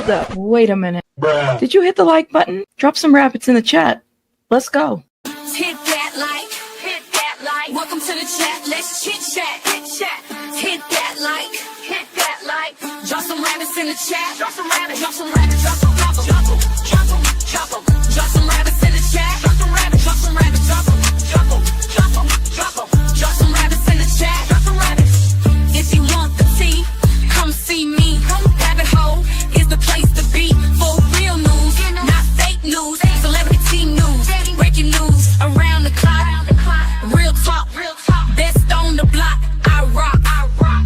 Hold up. Wait a minute. Bruh. Did you hit the like button? Drop some rabbits in the chat. Let's go. Hit that like, hit that like. Welcome to the chat. Let's chit chat, hit chat. Hit that like, hit that like. Drop some rabbits in the chat. Drop some rabbits, drop some rabbits, drop some rabbits, drop them, drop them, drop them. Drop some rabbits in the chat. Drop some rabbits, drop some rabbits, drop them, drop them, drop them, drop them. Drop some rabbits in the chat. Drop some rabbits. If you want the tea, come see me. Rabbit hole is the place to be for real news, not fake news. Celebrity news, breaking news around the clock. Real talk, best on the block. I rock, I rock,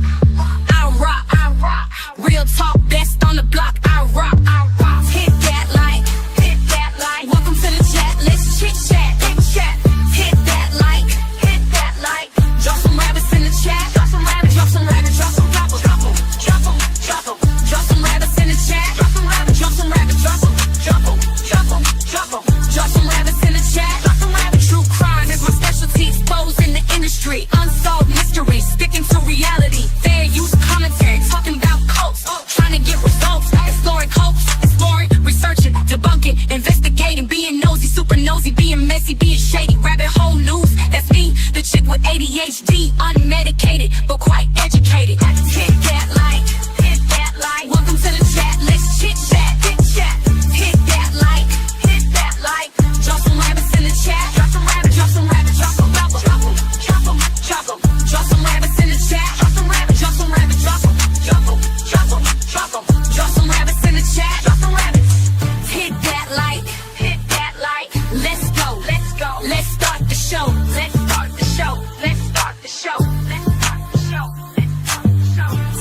I rock, I rock. Real talk, best on the block. I rock, I rock. Hit that like, hit that like. Welcome to the chat. Let's chit chat, hit chat. Hit that like, hit that like. Drop some rabbits in the chat. Drop some rabbits, drop some rabbits, drop some rabbits, drop them, drop them, drop them. Drop some rabbits in the chat. Drop some rabbits, drop some rabbits, drop them, drop them, drop them, drop them. Drop some rabbits in the chat. Drop some rabbits. True crime is my specialty. Exposing the industry. Unsolved mysteries. Sticking to reality. Fair use commentary. Talking about cults. Trying to get results. Exploring cults. Exploring. Researching. Debunking. Investigating. Being nosy. Super nosy. Being messy. Being shady. Rabbit hole news. That's me. The chick with ADHD. Unmedicated. But quite educated. Hit that like. Hit that like. Welcome to the chat. Let's chit chat. Hit chat. Hit that like. Hit that like. Drop some rabbits in the chat. Drop some rabbits. Drop some rabbits. Drop some rabbits. Drop them. Drop them. Drop them. Drop some rabbits in the chat. Drop some rabbits. Drop some rabbits. Drop them. Drop them. Drop them. Drop them. Drop some rabbits in the chat. Drop some rabbits. Hit that like. Hit that like. Let's go. Let's go. Let's start the show. Let's start the show. Let's start the show. Let's start the show. Let's start the show.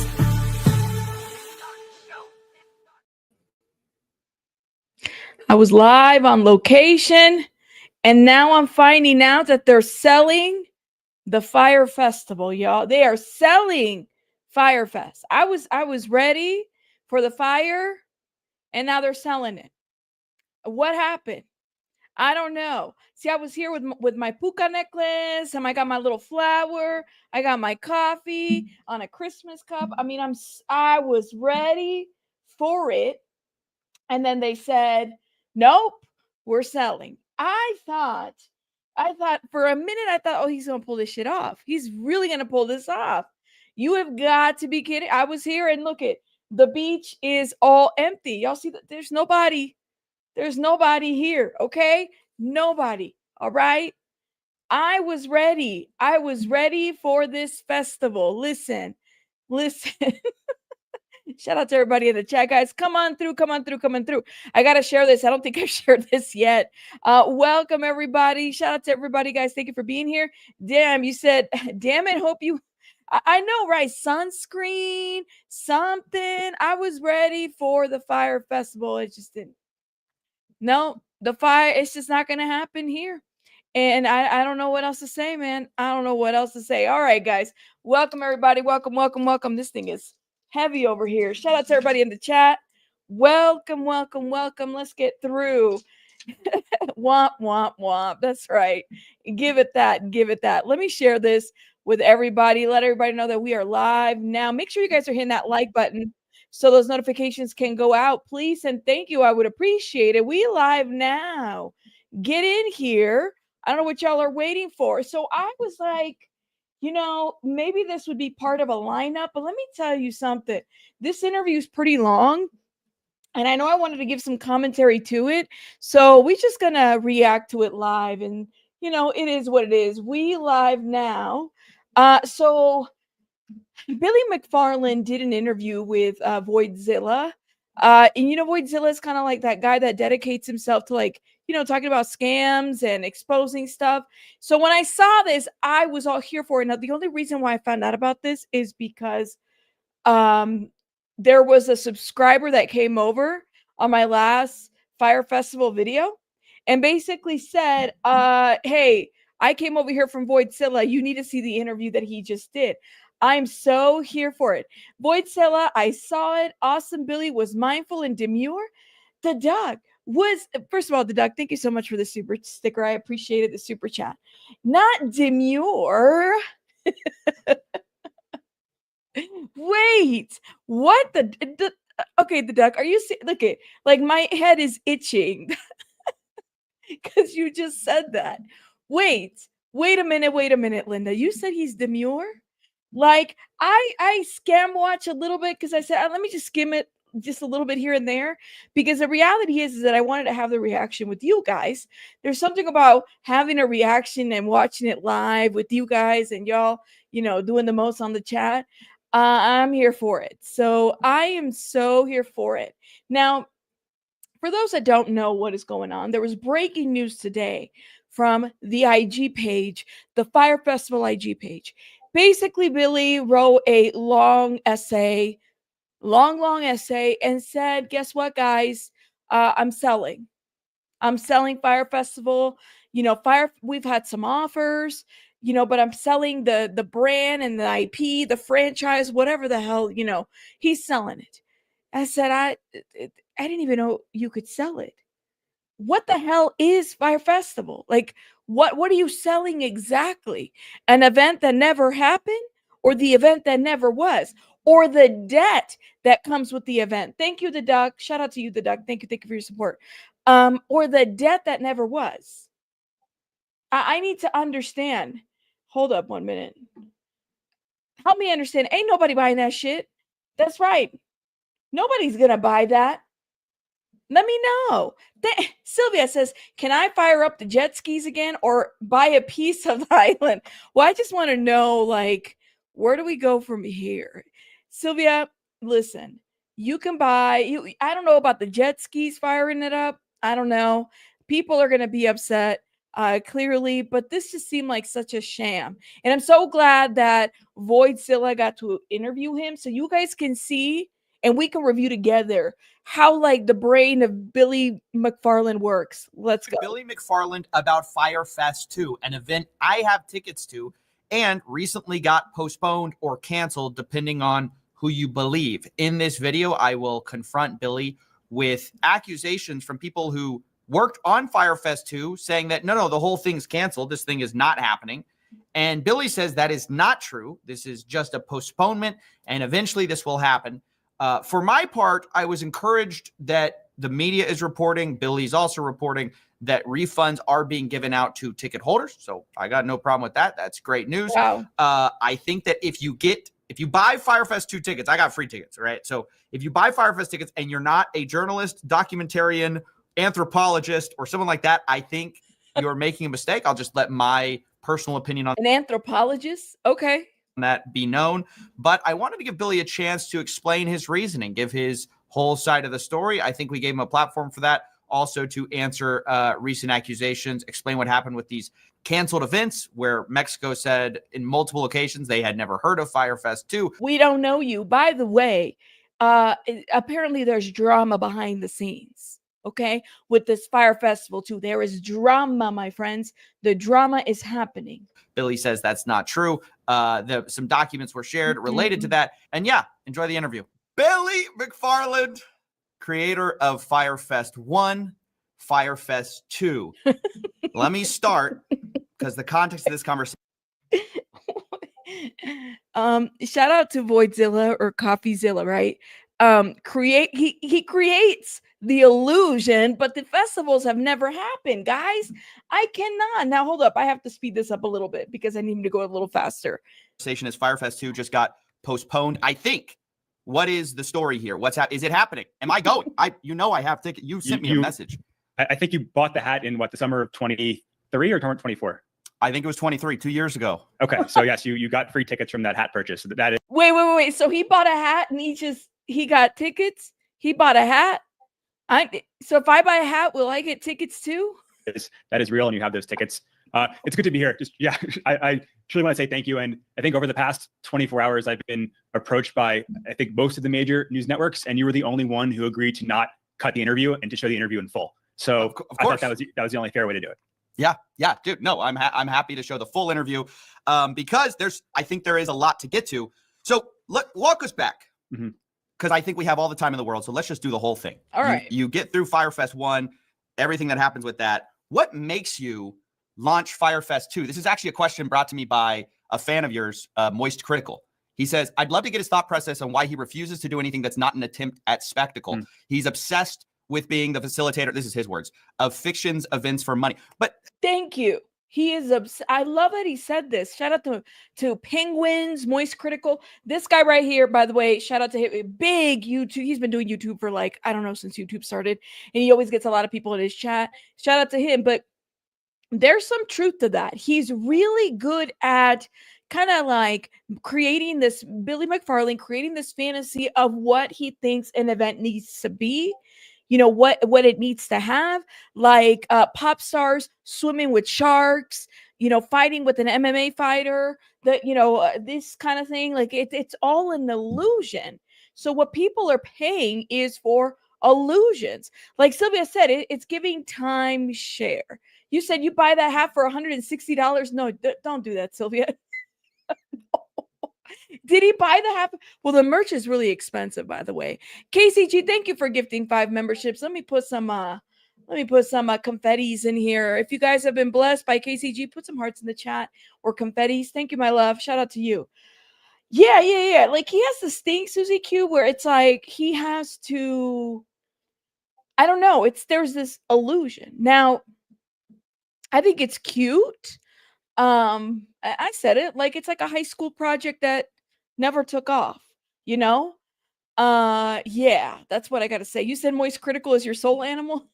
I was live on location, and now I'm finding out that they're selling the Fyre Festival, y'all. They are selling Firefest. I was ready for the fire, and now they're selling it. What happened? I don't know. See, I was here with my puka necklace, and I got my little flower. I got my coffee on a Christmas cup. I mean, I was ready for it, and then they said, nope, we're selling. I thought for a minute, oh, he's going to pull this shit off. He's really going to pull this off. You have got to be kidding. I was here, and look, the beach is all empty. Y'all see that there's nobody here. Okay. Nobody. All right. I was ready for this festival. Listen. Shout out to everybody in the chat, guys. Come on through. I got to share this. I don't think I've shared this yet. Welcome, everybody. Shout out to everybody, guys. Thank you for being here. Damn, you said, damn it. Hope you, I know, right? Sunscreen, something. I was ready for the Fyre Festival. It just didn't. No, the fire, it's just not going to happen here. And I don't know what else to say, man. I don't know what else to say. All right, guys. Welcome, everybody. Welcome. This thing is heavy over here. Shout out to everybody in the chat. Welcome. Let's get through. Womp. That's right. Give it that. Let me share this with everybody. Let everybody know that we are live now. Make sure you guys are hitting that like button so those notifications can go out, please. And thank you. I would appreciate it. We live now. Get in here. I don't know what y'all are waiting for. So I was like, maybe this would be part of a lineup, but let me tell you something. This interview is pretty long, and I know I wanted to give some commentary to it. So we're just going to react to it live, and, it is what it is. We live now. So Billy McFarland did an interview with Voidzilla. And Voidzilla is kind of like that guy that dedicates himself to talking about scams and exposing stuff. So when I saw this, I was all here for it. Now, the only reason why I found out about this is because there was a subscriber that came over on my last Fyre Festival video and basically said, hey, I came over here from Voidzilla. You need to see the interview that he just did. I'm so here for it. Voidzilla, I saw it. Awesome Billy was mindful and demure. The Doug was, first of all, the Doug, thank you so much for the super sticker. I appreciated the super chat. Not demure. Wait, what the Okay, the duck. Are you look at like my head is itching because you just said that. Wait a minute, Linda. You said he's demure? Like I scam watch a little bit because I said let me just skim it just a little bit here and there because the reality is that I wanted to have the reaction with you guys. There's something about having a reaction and watching it live with you guys and y'all, doing the most on the chat. I'm here for it. So I am so here for it. Now, for those that don't know what is going on, there was breaking news today from the IG page, the Fyre Festival IG page. Basically, Billy wrote a long essay, long essay, and said, guess what, guys? I'm selling. I'm selling Fyre Festival. We've had some offers, but I'm selling the brand and the IP, the franchise, whatever the hell, he's selling it. I said, I didn't even know you could sell it. What the hell is Fyre Festival? Like, what are you selling exactly? An event that never happened, or the event that never was, or the debt that comes with the event? Thank you, the duck. Shout out to you, the duck. Thank you for your support. Or the debt that never was. I need to understand. Hold up 1 minute. Help me understand. Ain't nobody buying that shit. That's right. Nobody's gonna buy that. Let me know. Sylvia says, can I fire up the jet skis again or buy a piece of the island? Well, I just want to know, like, where do we go from here? Sylvia, listen, you can buy, I don't know about the jet skis firing it up. I don't know. People are going to be upset, clearly, but this just seemed like such a sham. And I'm so glad that Voidzilla got to interview him so you guys can see and we can review together how like the brain of Billy McFarland works. Let's go. Billy McFarland about Firefest 2, an event I have tickets to and recently got postponed or canceled depending on who you believe. In this video, I will confront Billy with accusations from people who worked on Firefest 2 saying that, no, the whole thing's canceled. This thing is not happening. And Billy says that is not true. This is just a postponement, and eventually this will happen. For my part, I was encouraged that the media is reporting, Billy's also reporting that refunds are being given out to ticket holders. So I got no problem with that. That's great news. Wow. I think that if you buy Firefest 2 tickets, I got free tickets, right? So if you buy Firefest tickets and you're not a journalist, documentarian, anthropologist, or someone like that, I think you're making a mistake. I'll just let my personal opinion on an anthropologist. Okay. That be known, but I wanted to give Billy a chance to explain his reasoning, give his whole side of the story. I think we gave him a platform for that, also to answer recent accusations, explain what happened with these canceled events where Mexico said in multiple occasions they had never heard of Firefest 2. We don't know you. By the way, apparently there's drama behind the scenes. Okay, with this Fyre Festival too, there is drama, my friends. The drama is happening. Billy says that's not true. Some documents were shared related to that. And yeah, enjoy the interview. Billy McFarland, creator of Firefest 1, Firefest 2. Let me start because the context of this conversation. Shout out to Voidzilla or CoffeeZilla, right? He creates the illusion, but the festivals have never happened, guys. I cannot. Now hold up, I have to speed this up a little bit because I need him to go a little faster. Station is Firefest 2 just got postponed, I think. What is the story here? Is it happening? Am I going? I have tickets. You sent me a message. I think you bought the hat in the summer of 23 or 24? I think it was 23, 2 years ago. Okay, so yes, you got free tickets from that hat purchase. That is. Wait. So he bought a hat and he got tickets. He bought a hat. So if I buy a hat, will I get tickets too? That is real, and you have those tickets. It's good to be here. I truly want to say thank you. And I think over the past 24 hours, I've been approached by, I think, most of the major news networks, and you were the only one who agreed to not cut the interview and to show the interview in full. So I thought that was the only fair way to do it. Yeah, dude. No, I'm happy to show the full interview because I think there is a lot to get to. So walk us back. Mm-hmm. Because I think we have all the time in the world. So let's just do the whole thing. All right. You get through Firefest 1, everything that happens with that. What makes you launch Firefest 2? This is actually a question brought to me by a fan of yours, Moist Critical. He says, I'd love to get his thought process on why he refuses to do anything that's not an attempt at spectacle. He's obsessed with being the facilitator, this is his words, of fiction's events for money. But thank you. He is I love that he said this. Shout out to Penguins, Moist Critical. This guy right here, by the way, shout out to him. Big YouTube. He's been doing YouTube for like, I don't know, since YouTube started. And he always gets a lot of people in his chat. Shout out to him. But there's some truth to that. He's really good at kind of like creating this, Billy McFarland, creating this fantasy of what he thinks an event needs to be. You know, what it needs to have, like pop stars swimming with sharks, you know, fighting with an MMA fighter, that, you know, this kind of thing. Like it's all an illusion. So what people are paying is for illusions. Like Sylvia said, it's giving time share. You said you buy that hat for $160. No, don't do that, Sylvia. Did he buy the hat? Well, the merch is really expensive, by the way. KCG, thank you for gifting 5 memberships. Let me put some confettis in here. If you guys have been blessed by KCG, put some hearts in the chat or confettis. Thank you, my love. Shout out to you. Yeah. Like he has this thing, Susie Q, where it's like he has to, I don't know. There's this illusion. Now, I think it's cute. I said it, like it's like a high school project that never took off, you know? Yeah, that's what I gotta say. You said Moist Critical is your soul animal.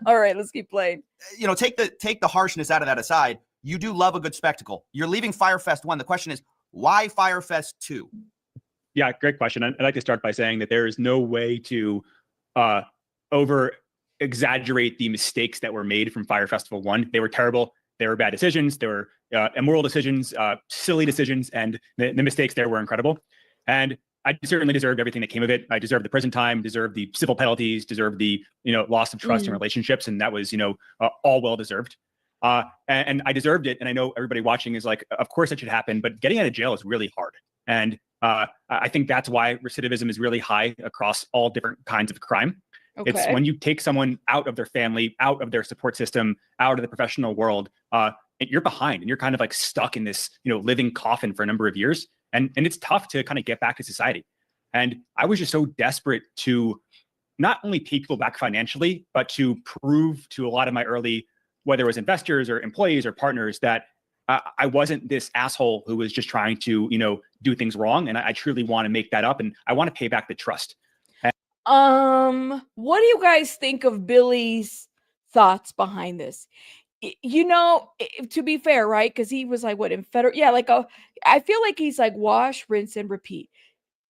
All right, let's keep playing. You know, take the harshness out of that aside. You do love a good spectacle. You're leaving Firefest 1. The question is, why Firefest 2? Yeah, great question. I'd like to start by saying that there is no way to over exaggerate the mistakes that were made from Fyre Festival 1. They were terrible. They were bad decisions. They were immoral decisions, silly decisions, and the mistakes there were incredible. And I certainly deserved everything that came of it. I deserved the prison time, deserved the civil penalties, deserved the loss of trust in relationships, and that was all well deserved. And I deserved it. And I know everybody watching is like, of course that should happen, but getting out of jail is really hard. And I think that's why recidivism is really high across all different kinds of crime. Okay. It's when you take someone out of their family, out of their support system, out of the professional world, you're behind and you're kind of like stuck in this, living coffin for a number of years. And it's tough to kind of get back to society. And I was just so desperate to not only pay people back financially, but to prove to a lot of my early, whether it was investors or employees or partners, that I wasn't this asshole who was just trying to, do things wrong. And I truly want to make that up. And I want to pay back the trust. What do you guys think of Billy's thoughts behind this? To be fair, right? Because he was like, what, in federal? Yeah, I feel like he's like wash, rinse, and repeat.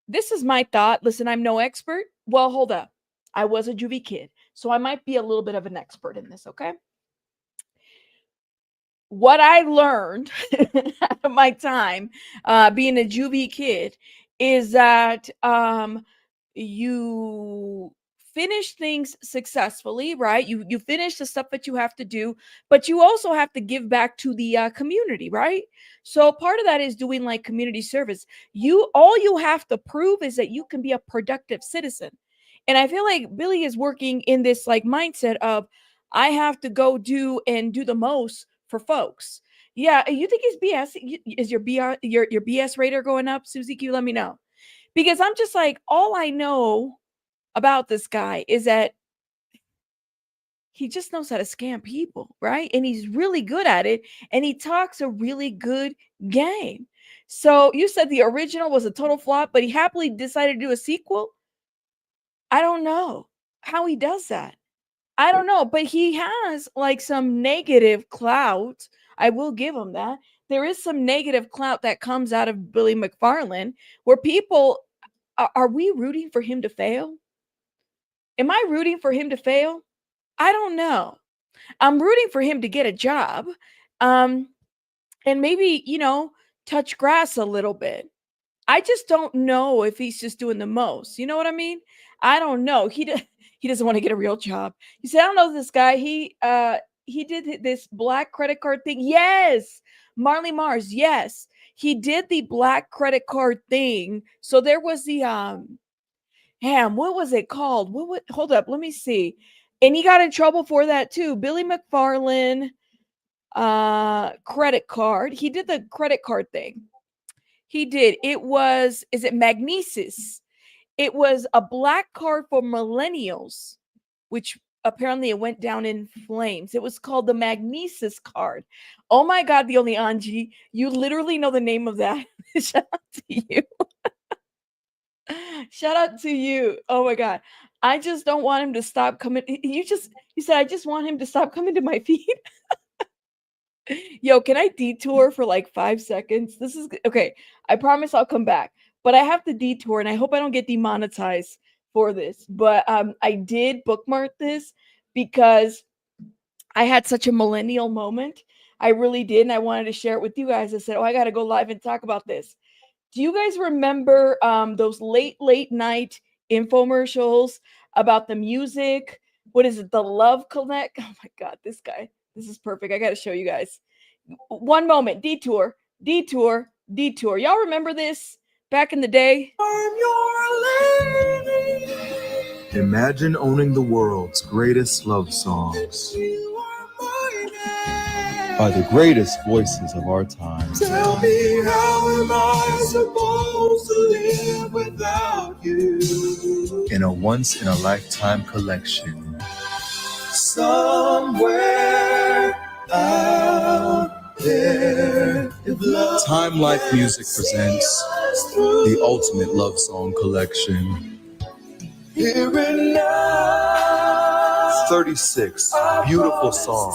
This is my thought. Listen, I'm no expert. Well, hold up. I was a juvie kid, so I might be a little bit of an expert in this, okay? What I learned out of my time being a juvie kid is that you finish things successfully, right? You finish the stuff that you have to do, but you also have to give back to the community, right? So part of that is doing like community service. All you have to prove is that you can be a productive citizen. And I feel like Billy is working in this like mindset of, I have to go do the most for folks. Yeah, you think he's BS? Is your BS radar going up, Susie Q? Let me know. Because I'm just like, all I know about this guy is that he just knows how to scam people, right? And he's really good at it. And he talks a really good game. So you said the original was a total flop, but he happily decided to do a sequel. I don't know how he does that. I don't know, but he has like some negative clout. I will give him that. There is some negative clout that comes out of Billy McFarland where people, are we rooting for him to fail? Am I rooting for him to fail? I don't know. I'm rooting for him to get a job and maybe, touch grass a little bit. I just don't know if he's just doing the most. You know what I mean? I don't know. He doesn't want to get a real job. He said, I don't know this guy. He did this black credit card thing. Yes. Marley Mars. Yes. He did the black credit card thing. So there was the, what was it called? Hold up. Let me see. And he got in trouble for that too. Billy McFarland, credit card. He did the credit card thing. He did. It was, is it Magnesis? It was a black card for millennials, which apparently it went down in flames. It was called the Magnesis card. Oh my God, the only Anji, you literally know the name of that. Shout out to you. Shout out to you. Oh my God. I just don't want him to stop coming. You said, I just want him to stop coming to my feed. Yo, can I detour for like 5 seconds? This is okay. I promise I'll come back, but I have to detour and I hope I don't get demonetized for this. But I did bookmark this because I had such a millennial moment. I really did. And I wanted to share it with you guys. I said, oh, I got to go live and talk about this. Do you guys remember those late night infomercials about the music? What is it? The Love Connect? Oh my God, this guy. This is perfect. I got to show you guys. One moment. Detour. Y'all remember this back in the day? I'm your lady. Imagine owning the world's greatest love songs by the greatest voices of our time. Tell me, how am I supposed to live without you? In a once-in-a-lifetime collection. Somewhere out there. Time Life Music presents the Ultimate Love Song Collection. Here and now. 36 beautiful songs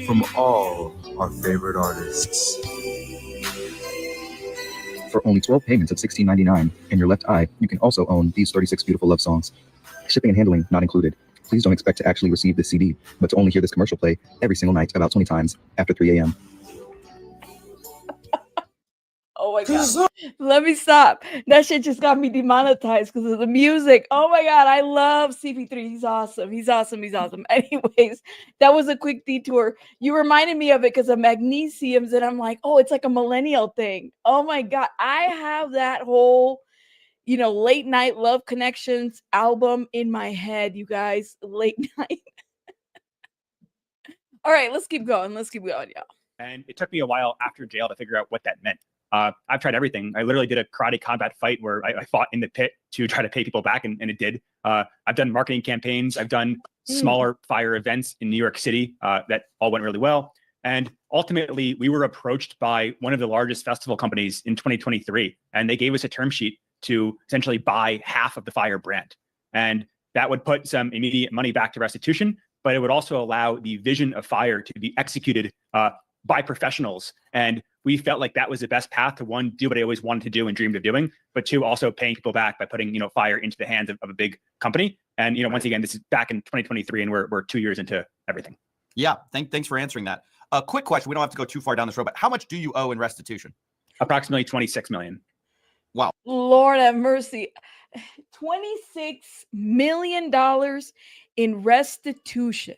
from all our favorite artists. For only 12 payments of $16.99 in your left eye, you can also own these 36 beautiful love songs. Shipping and handling not included. Please don't expect to actually receive this CD, but to only hear this commercial play every single night about 20 times after 3 a.m. Oh my God. Let me stop. That shit just got me demonetized because of the music. Oh my God. I love CP3. He's awesome. Anyways, that was a quick detour. You reminded me of it because of magnesiums, and I'm like, oh, it's like a millennial thing. Oh my God. I have that whole, late night Love Connections album in my head, you guys. Late night. All right, let's keep going, y'all. And it took me a while after jail to figure out what that meant. I've tried everything. I literally did a karate combat fight where I fought in the pit to try to pay people back, and it did. I've done marketing campaigns. I've done smaller fire events in New York City that all went really well. And ultimately, we were approached by one of the largest festival companies in 2023, and they gave us a term sheet to essentially buy half of the Fyre brand. And that would put some immediate money back to restitution, but it would also allow the vision of Fyre to be executed by professionals. And we felt like that was the best path to, one, do what I always wanted to do and dreamed of doing, but two, also paying people back by putting, Fyre into the hands of a big company. And, once again, this is back in 2023 and we're 2 years into everything. Yeah. Thanks for answering that. A quick question. We don't have to go too far down this road, but how much do you owe in restitution? Approximately $26 million. Wow. Lord have mercy. $26 million in restitution.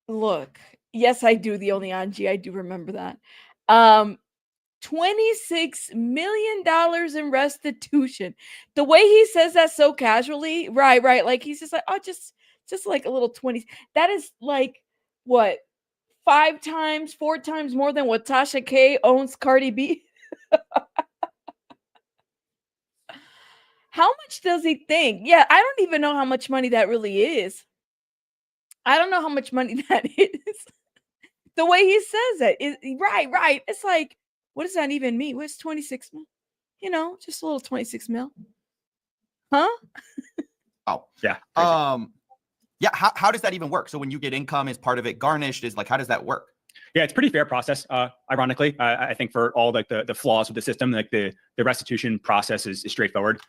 Look, yes, I do. The only Anji, I do remember that. $26 million in restitution. The way he says that so casually, right. Like he's just like, oh, just like a little 20. That is like what, 4 times more than what Tasha K owns Cardi B. How much does he think? Yeah, I don't even know how much money that really is. I don't know how much money that is. The way he says it is right. It's like, what does that even mean? What's 26 mil? Just a little 26 mil. Huh? Oh, yeah. Yeah. How does that even work? So when you get income, is part of it garnished? Is like, how does that work? Yeah, it's a pretty fair process. Ironically, I think for all like the flaws with the system, like the restitution process is straightforward.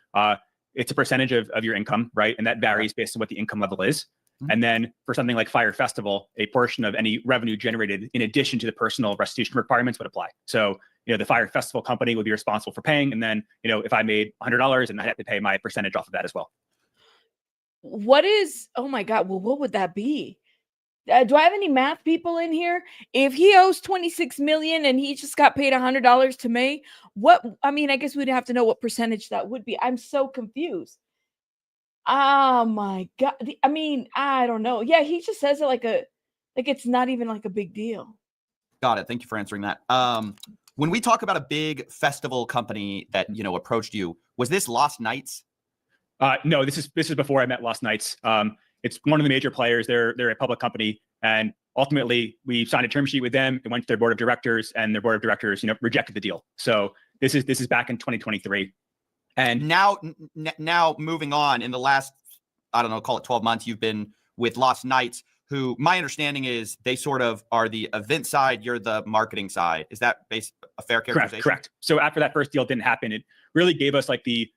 It's a percentage of your income, right? And that varies based on what the income level is. And then for something like Fyre Festival, a portion of any revenue generated in addition to the personal restitution requirements would apply. So, the Fyre Festival company would be responsible for paying. And then, if I made $100 and I had to pay my percentage off of that as well. Oh my God. Well, what would that be? Do I have any math people in here? If he owes 26 million and he just got paid $100 to May, I guess we'd have to know what percentage that would be. I'm so confused. Oh my God. I don't know. Yeah, he just says it like Like, it's not even like a big deal. Got it. Thank you for answering that. When we talk about a big festival company that, you know, approached you, was this Lost Nights? No, this is before I met Lost Nights. It's one of the major players. They're a public company, and ultimately we signed a term sheet with them. It went to their board of directors, and their board of directors, you know, rejected the deal. So this is back in 2023. And now moving on, in the last, I don't know, call it 12 months, you've been with Lost Nights, who my understanding is they sort of are the event side, you're the marketing side. Is that a fair characterization? Correct. So after that first deal didn't happen, it really gave us like the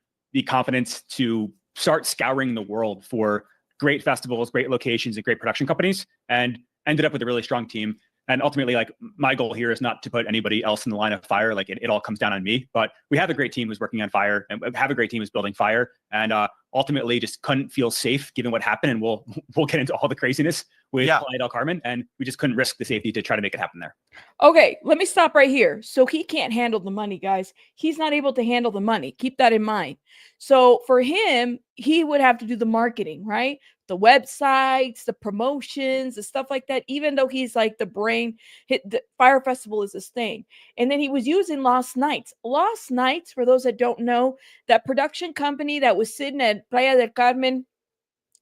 confidence to start scouring the world for great festivals, great locations, and great production companies, and ended up with a really strong team. And ultimately, like, my goal here is not to put anybody else in the line of Fyre. Like, it all comes down on me. But we have a great team who's working on Fyre, and we have a great team who's building Fyre. And ultimately, just couldn't feel safe given what happened. And we'll get into all the craziness with Playa del Carmen, and we just couldn't risk the safety to try to make it happen there. Okay, let me stop right here. So he can't handle the money, guys. He's not able to handle the money. Keep that in mind. So for him, he would have to do the marketing, right? The websites, the promotions, the stuff like that, even though he's like the brain. The Fyre Festival is his thing. And then he was using Lost Nights. Lost Nights, for those that don't know, that production company that was sitting at Playa del Carmen,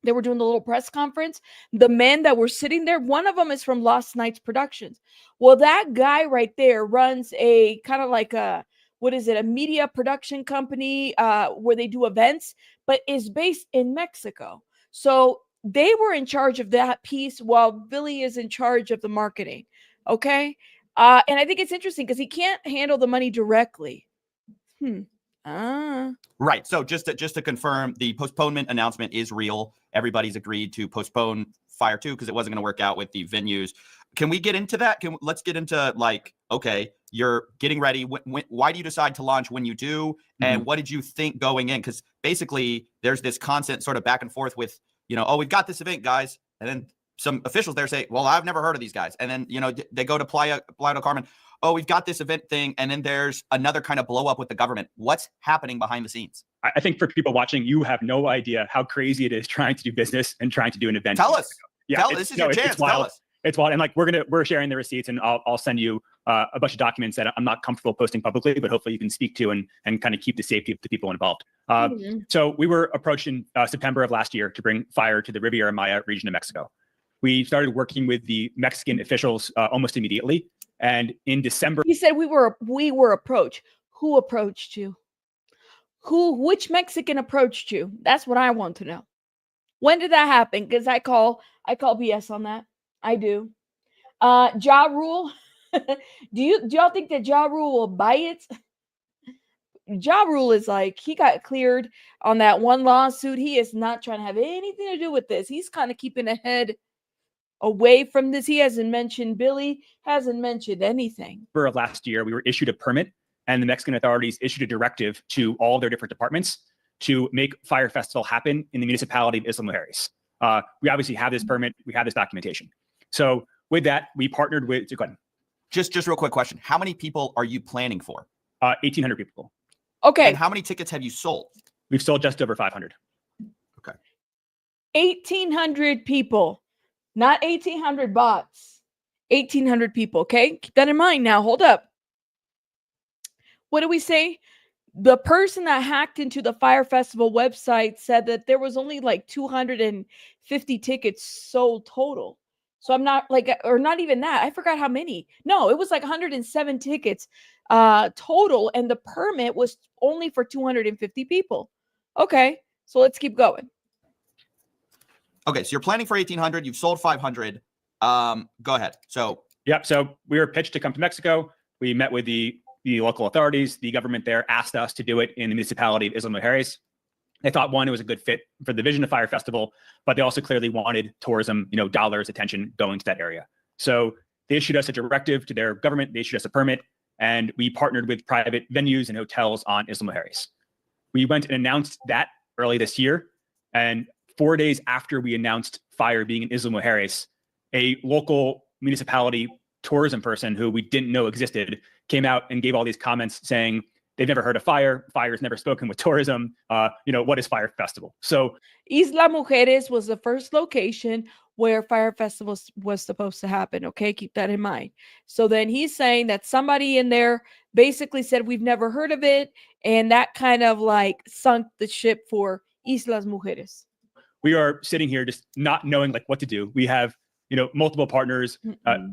they were doing the little press conference. The men that were sitting there, one of them is from Lost Nights Productions. Well, that guy right there runs a kind of like a, what is it, a media production company where they do events, but is based in Mexico. So they were in charge of that piece while Billy is in charge of the marketing. Okay. And I think it's interesting because he can't handle the money directly. Right. So just to confirm, the postponement announcement is real. Everybody's agreed to postpone Fyre 2 because it wasn't going to work out with the venues. Can we get into that? Let's get into, like, okay, you're getting ready. Why do you decide to launch when you do? And what did you think going in? Because basically there's this constant sort of back and forth with, you know, oh, we've got this event, guys. And then some officials there say, well, I've never heard of these guys. And then, you know, they go to Playa del Carmen. Oh, we've got this event thing. And then there's another kind of blow up with the government. What's happening behind the scenes? I think for people watching, you have no idea how crazy it is trying to do business and trying to do an event. Tell us. Yeah, this is your chance. Tell us. It's wild. And like, we're sharing the receipts, and I'll send you a bunch of documents that I'm not comfortable posting publicly, but hopefully you can speak to and kind of keep the safety of the people involved. So we were approached in September of last year to bring Fyre to the Riviera Maya region of Mexico. We started working with the Mexican officials almost immediately. And in December, he said we were approached. Who approached you? Which Mexican approached you? That's what I want to know. When did that happen? Because I call BS on that. I do. Ja Rule. do y'all think that Ja Rule will buy it? Ja Rule is like, he got cleared on that one lawsuit. He is not trying to have anything to do with this. He's kind of keeping a head away from this. He hasn't mentioned Billy, hasn't mentioned anything. For last year, we were issued a permit, and the Mexican authorities issued a directive to all their different departments to make Fyre Festival happen in the municipality of Isla Mujeres. We obviously have this permit, we have this documentation. So with that, we partnered with, go ahead. Just real quick question. How many people are you planning for? 1,800 people. Okay. And how many tickets have you sold? We've sold just over 500. Okay. 1,800 people. Not 1,800 bots, 1,800 people, okay? Keep that in mind now. Hold up. What do we say? The person that hacked into the Fyre Festival website said that there was only like 250 tickets sold total. So I'm not like, or not even that. I forgot how many. No, it was like 107 tickets total, and the permit was only for 250 people. Okay, so let's keep going. Okay, so you're planning for 1,800. You've sold 500. Go ahead. So we were pitched to come to Mexico. We met with the local authorities. The government there asked us to do it in the municipality of Isla Mujeres. They thought, one, it was a good fit for the vision of Fyre Festival, but they also clearly wanted tourism, dollars, attention going to that area. So they issued us a directive to their government. They issued us a permit, and we partnered with private venues and hotels on Isla Mujeres. We went and announced that early this year, and 4 days after we announced Fyre being in Isla Mujeres, a local municipality tourism person who we didn't know existed came out and gave all these comments saying they've never heard of Fyre. Fyre's never spoken with tourism. What is Fyre Festival? So Isla Mujeres was the first location where Fire Festival was supposed to happen. Okay, keep that in mind. So then he's saying that somebody in there basically said we've never heard of it, and that kind of like sunk the ship for Islas Mujeres. We are sitting here just not knowing like what to do. We have, you know, multiple partners,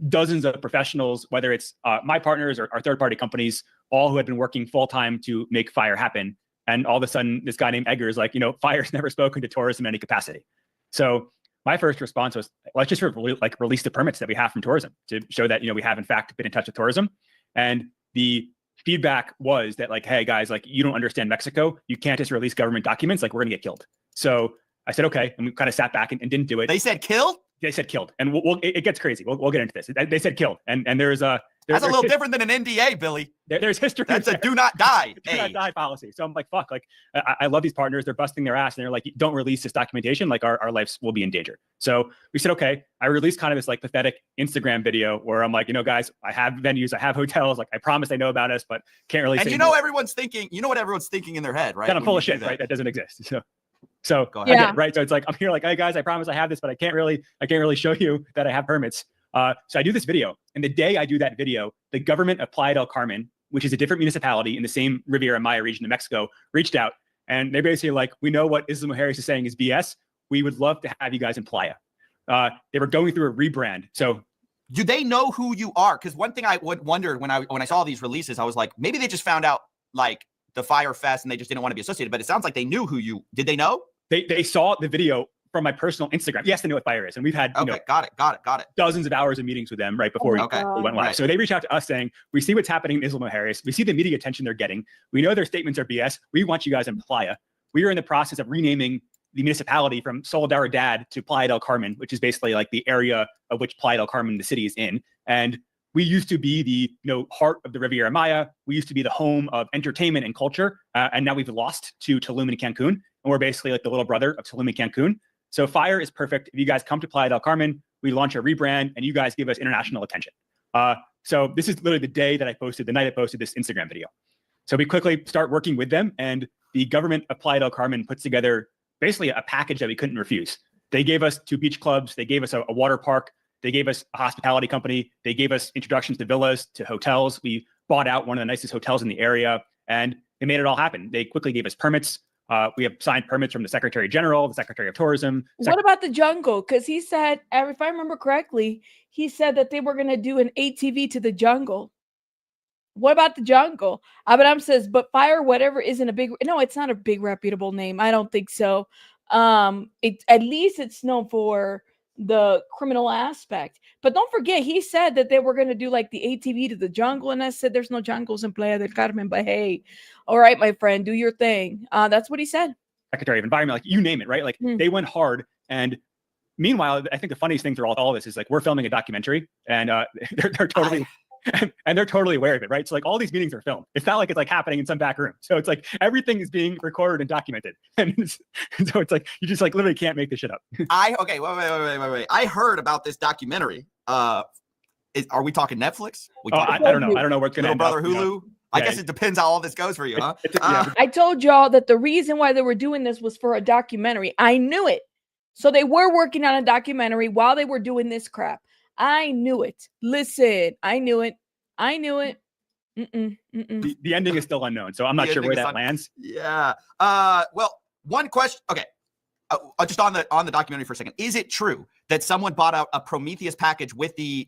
dozens of professionals, whether it's my partners or our third-party companies, all who had been working full-time to make Fyre happen. And all of a sudden, this guy named Edgar is like, you know, Fyre's never spoken to tourism in any capacity. So my first response was, let's just release the permits that we have from tourism to show that, you know, we have in fact been in touch with tourism. And the feedback was that like, hey guys, like you don't understand Mexico. You can't just release government documents. Like we're gonna get killed. So I said, okay. And we kind of sat back and didn't do it. They said killed? They said killed. And it gets crazy. We'll get into this. They said killed. And there's that's a little different than an NDA, Billy. There's history. That's a do not die. Do not die policy. So I'm like, fuck, like I love these partners. They're busting their ass and they're like, don't release this documentation. Like our lives will be in danger. So we said, okay. I released kind of this like pathetic Instagram video where I'm like, you know, guys, I have venues, I have hotels. Like I promise they know about us, but can't release. And you know, everyone's thinking, you know what everyone's thinking in their head, right? That I'm full of shit, right? That doesn't exist. So go ahead. Yeah. Right. So it's like, I'm here like, hey guys, I promise I have this, but I can't really show you that I have permits. So I do this video, and the day I do that video, the government of Playa del Carmen, which is a different municipality in the same Riviera Maya region of Mexico, reached out, and they basically like, we know what Isla Mujeres is saying is BS. We would love to have you guys in Playa. They were going through a rebrand. So do they know who you are? Because one thing I wondered when I saw these releases, I was like, maybe they just found out like the Fyre Fest and they just didn't want to be associated. But it sounds like they knew who you. Did they know? They saw the video from my personal Instagram. Yes, they know what Fyre is. And we've had got it. Dozens of hours of meetings with them right before we went live. Right. So they reached out to us saying, we see what's happening in Isla Mujeres. We see the media attention they're getting. We know their statements are BS. We want you guys in Playa. We are in the process of renaming the municipality from Solidaridad to Playa del Carmen, which is basically like the area of which Playa del Carmen, the city, is in. And we used to be the heart of the Riviera Maya. We used to be the home of entertainment and culture. And now we've lost to Tulum and Cancun. And we're basically like the little brother of Tulum and Cancun. So Fyre is perfect. If you guys come to Playa del Carmen, we launch a rebrand and you guys give us international attention. So this is literally the day that the night I posted this Instagram video. So we quickly start working with them, and the government of Playa del Carmen puts together basically a package that we couldn't refuse. They gave us 2 beach clubs. They gave us a water park. They gave us a hospitality company. They gave us introductions to villas, to hotels. We bought out one of the nicest hotels in the area, and they made it all happen. They quickly gave us permits. We have signed permits from the Secretary General, the Secretary of Tourism. What about the jungle? Because he said, if I remember correctly, he said that they were going to do an ATV to the jungle. What about the jungle? Abraham says, but Fyre, whatever, isn't a big, no, it's not a big reputable name. I don't think so. At least it's known for the criminal aspect. But don't forget, he said that they were going to do like the ATV to the jungle. And I said, there's no jungles in Playa del Carmen, but hey, all right, my friend, do your thing. That's what he said. Secretary of Environment, like you name it, right? Like they went hard. And meanwhile, I think the funniest thing through all this is like, we're filming a documentary, and they're totally, and they're totally aware of it, right? So like all these meetings are filmed. It's not like it's like happening in some back room. So it's like everything is being recorded and documented. And so it's like, you just like literally can't make this shit up. Okay, wait. I heard about this documentary. Are we talking Netflix? I don't know. I don't know what's going to Little Brother Hulu? I guess it depends how all this goes for you, huh? I told y'all that the reason why they were doing this was for a documentary. I knew it. So they were working on a documentary while they were doing this crap. I knew it. Listen, I knew it. The ending is still unknown, so I'm not sure where that lands. Yeah. Well, one question. Okay. Just on the documentary for a second. Is it true that someone bought out a Prometheus package with the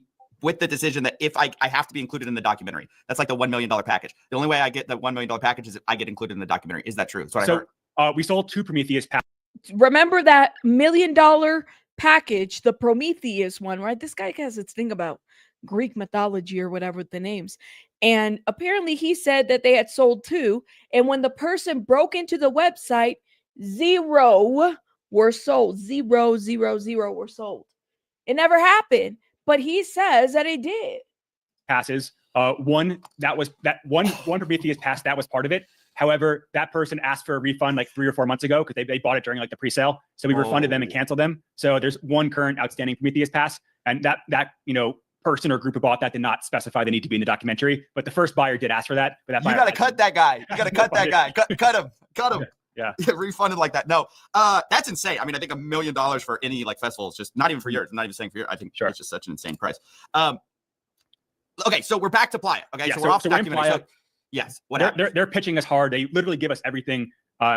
decision that if I have to be included in the documentary? That's like the $1 million package. The only way I get the $1 million package is if I get included in the documentary. Is that true? That's what I heard. We sold 2 Prometheus packages. Remember that $1 million package, the Prometheus one, right? This guy has its thing about Greek mythology or whatever the names. And apparently he said that they had sold 2. And when the person broke into the website, 0 were sold. 0 were sold. It never happened. But he says that it did. Passes. One Prometheus pass, that was part of it. However, that person asked for a refund like 3 or 4 months ago because they bought it during like the pre-sale. So we refunded them and canceled them. So there's one current outstanding Prometheus pass. And that person or group who bought that did not specify they need to be in the documentary. But the first buyer did ask for that. But that you got to cut that guy. You got to cut that guy. Cut him. Yeah. Refunded like that. No, that's insane. I mean, I think $1 million for any like festival is just not even for yours. I'm not even saying for yours. I think it's just such an insane price. Okay, so we're back to Playa. Okay, Yeah, so we're off the documentary. Playa. So, yes, what happened? They're pitching us hard. They literally give us everything.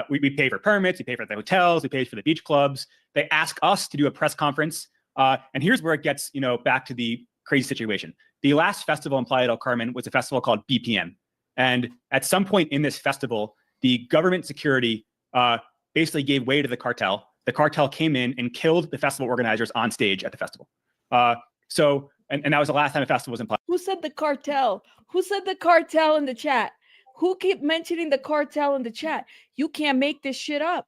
We pay for permits, we pay for the hotels, we pay for the beach clubs. They ask us to do a press conference. And here's where it gets, back to the crazy situation. The last festival in Playa del Carmen was a festival called BPM. And at some point in this festival, the government security basically gave way to the cartel. The cartel came in and killed the festival organizers on stage at the festival. And that was the last time a festival was in Playa. Who said the cartel? Who said the cartel in the chat? Who keep mentioning the cartel in the chat? You can't make this shit up.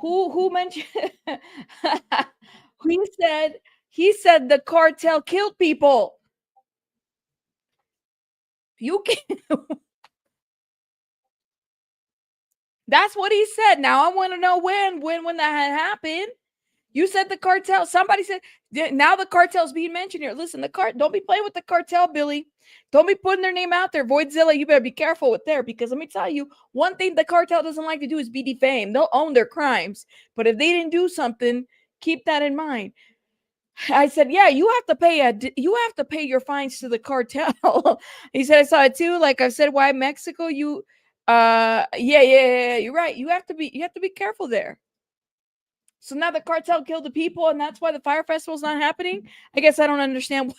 Who mentioned? He said the cartel killed people. You can't. That's what he said. Now I want to know when that had happened. You said the cartel. Somebody said now the cartel's being mentioned here. Listen, don't be playing with the cartel, Billy. Don't be putting their name out there. Voidzilla, you better be careful with there, because let me tell you, one thing the cartel doesn't like to do is be defamed. They'll own their crimes, but if they didn't do something, keep that in mind. I said, yeah, you have to pay your fines to the cartel. He said, I saw it too. Like I said, why Mexico? You're right. You have to be careful there. So now the cartel killed the people, and that's why the Fire Festival's not happening. I guess I don't understand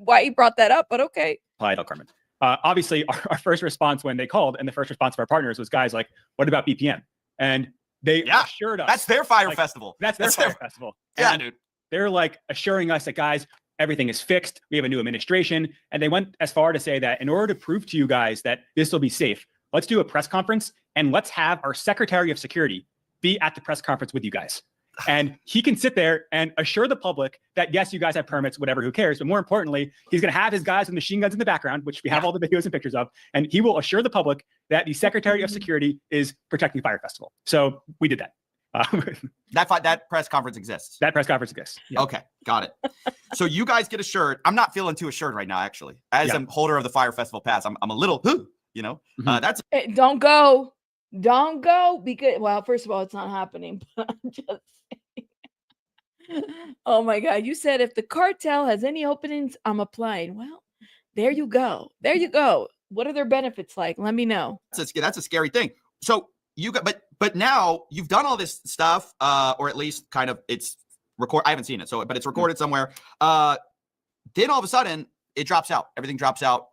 why he brought that up, but okay. Playa del Carmen. Obviously, our first response when they called, and the first response of our partners was, guys, like, what about BPM? And they assured us. That's their Fire Festival. That's their Fire Festival. Yeah, and dude. They're like assuring us that, guys, everything is fixed. We have a new administration. And they went as far to say that in order to prove to you guys that this will be safe, let's do a press conference and let's have our Secretary of Security be at the press conference with you guys. And he can sit there and assure the public that, yes, you guys have permits, whatever, who cares? But more importantly, he's going to have his guys with machine guns in the background, which we have all the videos and pictures of. And he will assure the public that the Secretary of Security is protecting Fire Festival. So we did that. That press conference exists. That press conference exists. Yeah. Okay, got it. So you guys get assured. I'm not feeling too assured right now, actually. As a holder of the Fire Festival pass, I'm a little, that's. Don't go. Don't go, because, well, first of all, it's not happening. But I'm just saying. Oh my God. You said if the cartel has any openings, I'm applying. Well, there you go. There you go. What are their benefits like? Let me know. That's a scary thing. So you got, but now you've done all this stuff, or at least kind of it's record. I haven't seen it, but it's recorded somewhere. Then all of a sudden it drops out. Everything drops out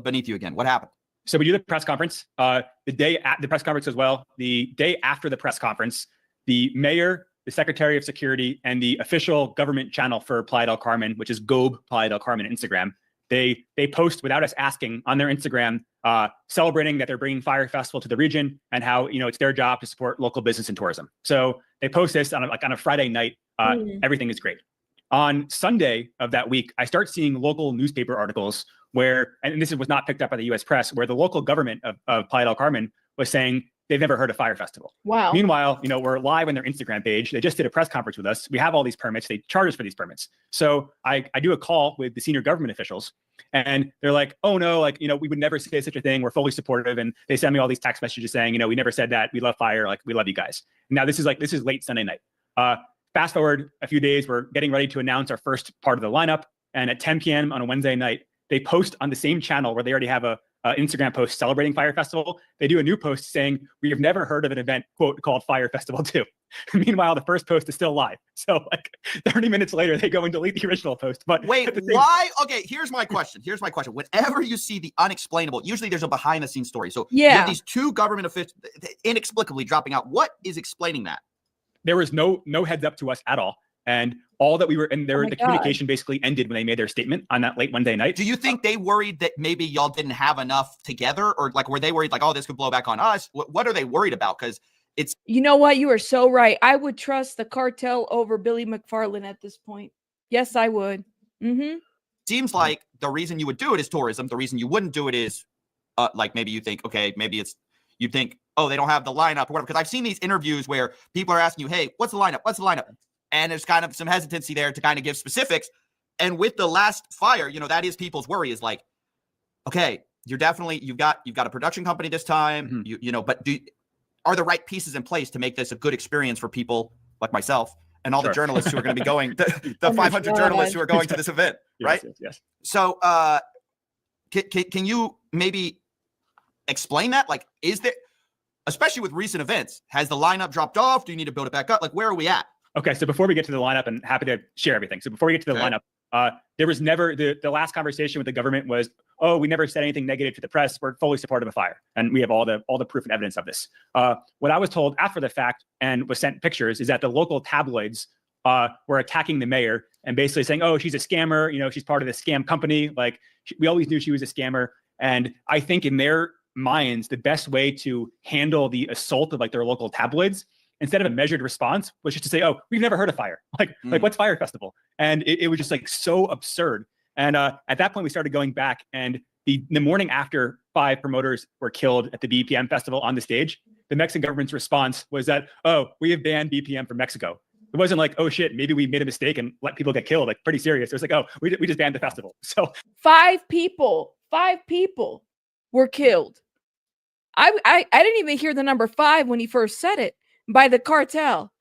beneath you again. What happened? So we do the press conference. The day at the press conference as well. The day after the press conference, the mayor, the Secretary of Security, and the official government channel for Playa del Carmen, which is Gobe Playa del Carmen Instagram, they post without us asking on their Instagram, celebrating that they're bringing Fire Festival to the region and how it's their job to support local business and tourism. So they post this on a Friday night. Everything is great. On Sunday of that week, I start seeing local newspaper articles where, and this was not picked up by the U.S. press, where the local government of Playa del Carmen was saying they've never heard of Fire Festival. Wow. Meanwhile, we're live on their Instagram page. They just did a press conference with us. We have all these permits. They charge us for these permits. So I do a call with the senior government officials, and they're like, oh no, we would never say such a thing. We're fully supportive. And they send me all these text messages saying, we never said that. We love Fire. We love you guys. Now this is late Sunday night. Fast forward a few days, we're getting ready to announce our first part of the lineup. And at 10 p.m. on a Wednesday night, they post on the same channel where they already have a Instagram post celebrating Fire Festival. They do a new post saying, we have never heard of an event, quote, called Fire Festival 2. Meanwhile, the first post is still live. So 30 minutes later, they go and delete the original post. But wait, why? Okay, here's my question. Whenever you see the unexplainable, usually there's a behind the scenes story. So you have these two government officials inexplicably dropping out. What is explaining that? There was no heads up to us at all. And all that the communication basically ended when they made their statement on that late Wednesday night. Do you think they worried that maybe y'all didn't have enough together, or were they worried oh, this could blow back on us? What are they worried about? Because it's, you know what? You are so right. I would trust the cartel over Billy McFarland at this point. Yes, I would. Seems like the reason you would do it is tourism. The reason you wouldn't do it is maybe you think, okay, maybe you think, oh, they don't have the lineup or whatever. Because I've seen these interviews where people are asking you, hey, what's the lineup? What's the lineup? And there's kind of some hesitancy there to kind of give specifics. And with the last fire, that is people's worry is okay, you've got a production company this time, but are the right pieces in place to make this a good experience for people like myself and all the journalists who are going to be going, the 500 journalists who are going to this event, right? Yes. So can you maybe explain that? Like, is there, especially with recent events, has the lineup dropped off? Do you need to build it back up? Like, where are we at? Okay, so before we get to the lineup, and happy to share everything. So before we get to the lineup, there was never, the last conversation with the government was, oh, we never said anything negative to the press. We're fully supportive of Fyre. And we have all the proof and evidence of this. What I was told after the fact and was sent pictures is that the local tabloids were attacking the mayor and basically saying, oh, she's a scammer. You know, she's part of the scam company. Like, we always knew she was a scammer. And I think in their minds, the best way to handle the assault of like their local tabloids, instead of a measured response, was just to say, oh, we've never heard of Fyre. Like what's Fyre Festival? And it was just like so absurd. And at that point, we started going back, and the morning after 5 promoters were killed at the BPM festival on the stage, the Mexican government's response was that, oh, we have banned BPM from Mexico. It wasn't like, oh shit, maybe we made a mistake and let people get killed. Like, pretty serious. It was like, oh, we just banned the festival. So 5 people were killed. I didn't even hear the number 5 when he first said it, by the cartel.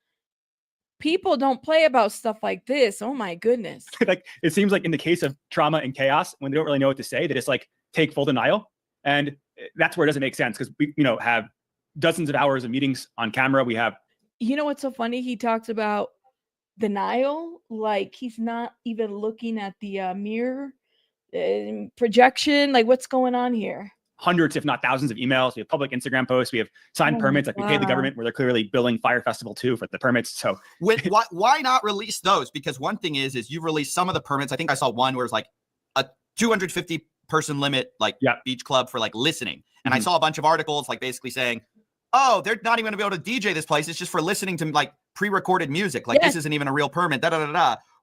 People don't play about stuff like this. Oh my goodness. Like, it seems like in the case of trauma and chaos, when they don't really know what to say, they just like take full denial. And that's where it doesn't make sense, because we, have dozens of hours of meetings on camera. We have, what's so funny? He talks about denial, like he's not even looking at the mirror projection. Like, what's going on here? hundreds, if not thousands of emails. We have public Instagram posts. We have signed permits. Like, we pay the government where they're clearly billing Fyre Festival too for the permits. So why not release those? Because one thing is you release some of the permits. I think I saw one where it's like a 250 person limit, like beach club for like listening. And I saw a bunch of articles like basically saying, oh, they're not even gonna be able to DJ this place. It's just for listening to like pre-recorded music. Like, this isn't even a real permit.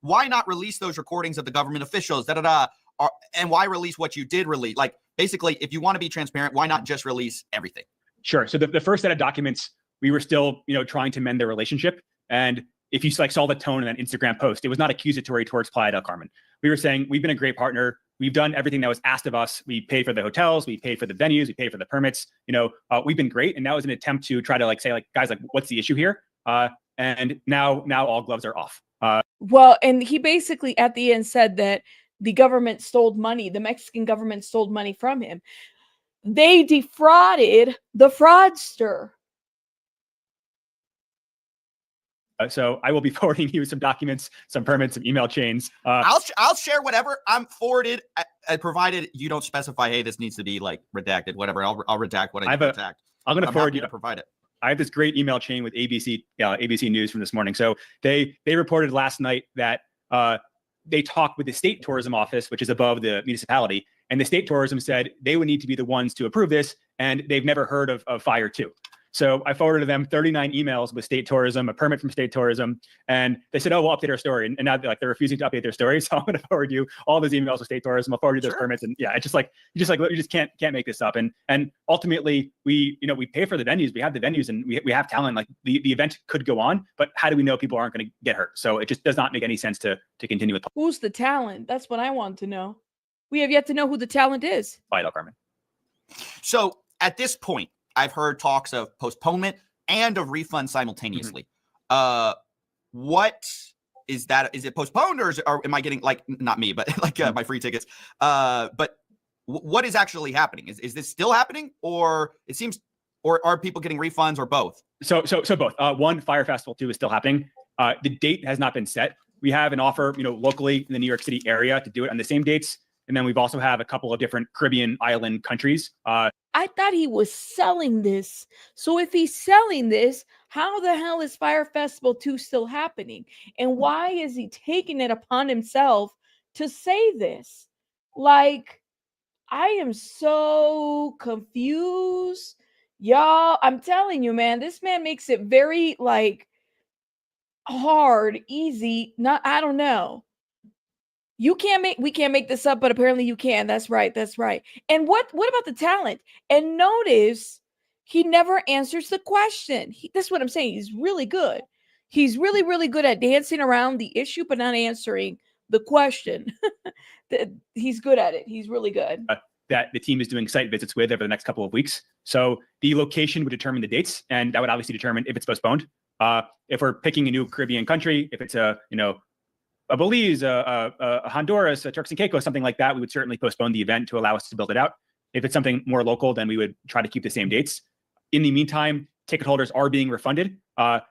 Why not release those recordings of the government officials? And why release what you did release? Like, basically, if you want to be transparent, why not just release everything? Sure. So the first set of documents, we were still, trying to mend their relationship. And if you like saw the tone in that Instagram post, it was not accusatory towards Playa del Carmen. We were saying, we've been a great partner. We've done everything that was asked of us. We paid for the hotels, we paid for the venues, we paid for the permits. We've been great. And that was an attempt to try to like say, like, guys, like, what's the issue here? And now all gloves are off. Well, and he basically at the end said that the government stole money. The Mexican government stole money from him. They defrauded the fraudster. So I will be forwarding you some documents, some permits, some email chains. I'll share whatever I'm forwarded, provided you don't specify, hey, this needs to be like redacted, whatever. I'll redact what I need to redact. I'm going to forward you to provide it. I have this great email chain with ABC News from this morning. So they reported last night that they talked with the state tourism office, which is above the municipality, and the state tourism said they would need to be the ones to approve this, and they've never heard of Fyre 2. So I forwarded to them 39 emails with state tourism, a permit from state tourism, and they said, oh, we'll update our story. And now they're refusing to update their story. So I'm going to forward you all those emails with state tourism. I'll forward you those permits. And yeah, it's just like, you just can't make this up. And ultimately we pay for the venues. We have the venues and we have talent. Like the event could go on, but how do we know people aren't going to get hurt? So it just does not make any sense to continue with. Who's the talent? That's what I want to know. We have yet to know who the talent is. Playa del Carmen. So at this point, I've heard talks of postponement and of refund simultaneously. What is that? Is it postponed, or am I getting, like, not me, but like my free tickets? But what is actually happening? Is this still happening, or it seems, or are people getting refunds, or both? So both. One, Fyre Festival 2 is still happening. The date has not been set. We have an offer, locally in the New York City area to do it on the same dates. And then we've also have a couple of different Caribbean island countries. I thought he was selling this. So if he's selling this, how the hell is Fyre Festival 2 still happening? And why is he taking it upon himself to say this? Like, I am so confused. Y'all, I'm telling you, man, this man makes it very, like, hard, easy. I don't know. We can't make this up, but apparently you can. That's right. And what about the talent? And notice he never answers the question. That's what I'm saying. He's really good. He's really, really good at dancing around the issue, but not answering the question. He's good at it. He's really good. that the team is doing site visits with over the next couple of weeks. So the location would determine the dates, and that would obviously determine if it's postponed. If we're picking a new Caribbean country, if it's a Belize, a Honduras, a Turks and Caicos, something like that, we would certainly postpone the event to allow us to build it out. If it's something more local, then we would try to keep the same dates. In the meantime, ticket holders are being refunded.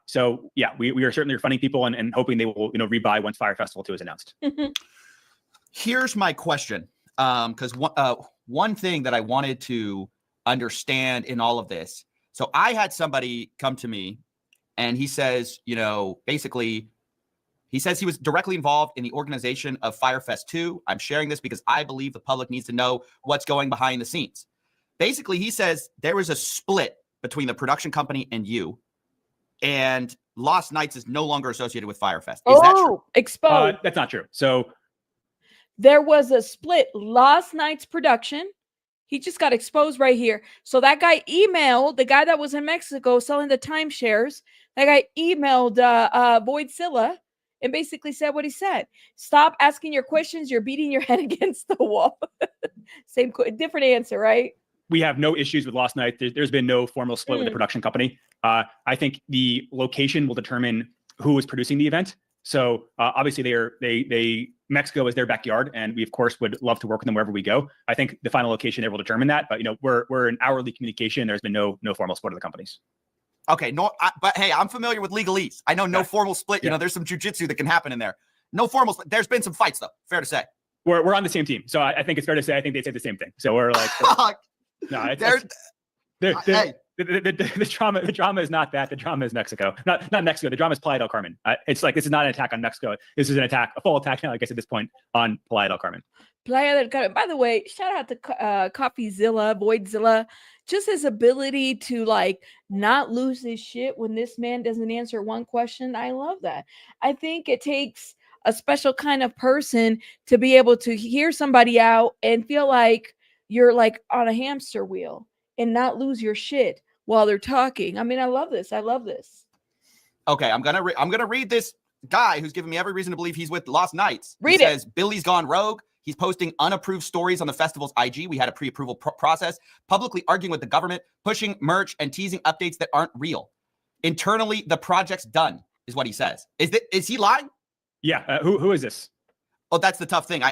So yeah, we are certainly refunding people and hoping they will rebuy once Fyre Festival 2 is announced. Here's my question, because one thing that I wanted to understand in all of this. So I had somebody come to me and he says, basically, he says he was directly involved in the organization of Firefest 2. I'm sharing this because I believe the public needs to know what's going behind the scenes. Basically, he says there was a split between the production company and you, and Lost Nights is no longer associated with Firefest. Is that true? Exposed. That's not true. So there was a split. Lost Nights production. He just got exposed right here. So that guy emailed the guy that was in Mexico selling the timeshares. That guy emailed Voidzilla and basically said what he said. Stop asking your questions. You're beating your head against the wall. Different answer, right? We have no issues with Lost Night. There's been no formal split with the production company. I think the location will determine who is producing the event. So obviously Mexico is their backyard, and we of course would love to work with them wherever we go. I think the final location there will determine that. But we're in hourly communication. There's been no formal split of the companies. Okay, but hey, I'm familiar with legalese. I know no formal split. There's some jujitsu that can happen in there. No formal split. There's been some fights though. Fair to say. We're on the same team, so I think it's fair to say I think they say the same thing. So we're like, no, the drama is not that. The drama is Mexico, not Mexico. The drama is Playa del Carmen. It's like this is not an attack on Mexico. This is a full attack now, I guess at this point, on Playa del Carmen. Playa del Carmen. By the way, shout out to Coffeezilla, Voidzilla. Just his ability to not lose his shit when this man doesn't answer one question. I love that. I think it takes a special kind of person to be able to hear somebody out and feel like you're on a hamster wheel and not lose your shit while they're talking. I mean, I love this. Okay, I'm gonna read this guy who's giving me every reason to believe he's with Lost Nights. He says Billy's gone rogue. He's posting unapproved stories on the festival's IG. We had a pre-approval process, publicly arguing with the government, pushing merch and teasing updates that aren't real. Internally, the project's done, is what he says. Is he lying? Yeah. Who is this? Oh, that's the tough thing.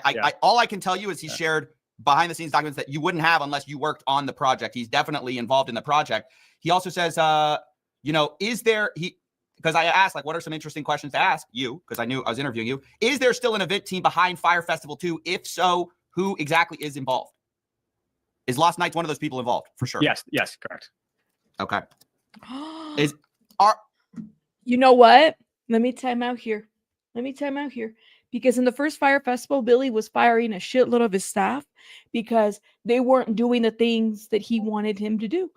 All I can tell you is he shared behind the scenes documents that you wouldn't have unless you worked on the project. He's definitely involved in the project. He also says, because I asked, what are some interesting questions to ask you? Because I knew I was interviewing you. Is there still an event team behind Fyre Festival 2? If so, who exactly is involved? Is Lost Nights one of those people involved? For sure. Yes, correct. Okay. You know what? Let me time out here. Because in the first Fyre Festival, Billy was firing a shitload of his staff because they weren't doing the things that he wanted him to do.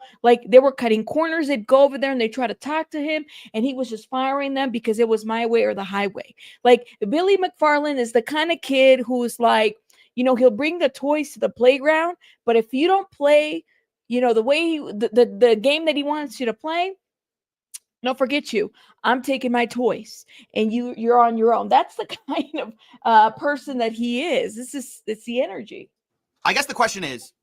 They were cutting corners. They'd go over there and they try to talk to him, and he was just firing them because it was my way or the highway. Billy McFarland is the kind of kid who's he'll bring the toys to the playground, but if you don't play, the way the game that he wants you to play, no, forget you. I'm taking my toys, and you're on your own. That's the kind of person that he is. It's the energy. I guess the question is,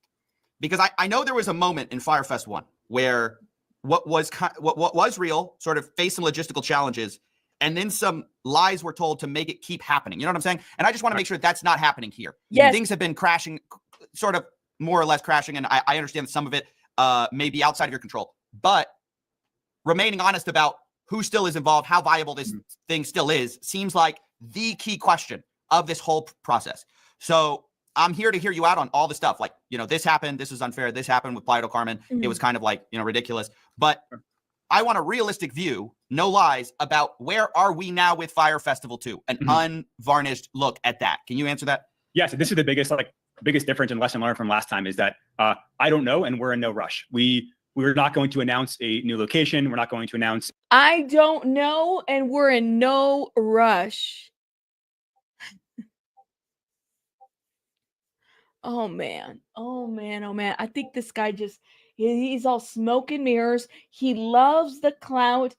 because I know there was a moment in Firefest 1 where what was real sort of faced some logistical challenges, and then some lies were told to make it keep happening. You know what I'm saying? And I just want to make sure that's not happening here. Yes. Things have been crashing, sort of more or less crashing, and I understand that some of it may be outside of your control, but remaining honest about who still is involved, how viable this thing still is, seems like the key question of this whole process. So I'm here to hear you out on all the stuff. This happened, this is unfair, this happened with Playa del Carmen. It was kind of ridiculous. But I want a realistic view, no lies, about where are we now with Fyre Festival 2? An unvarnished look at that. Can you answer that? Yes, this is the biggest difference and lesson learned from last time is that I don't know, and we're in no rush. We're not going to announce a new location. We're not going to announce. I don't know, and we're in no rush. Oh man. I think this guy He's all smoke and mirrors. He loves the clout.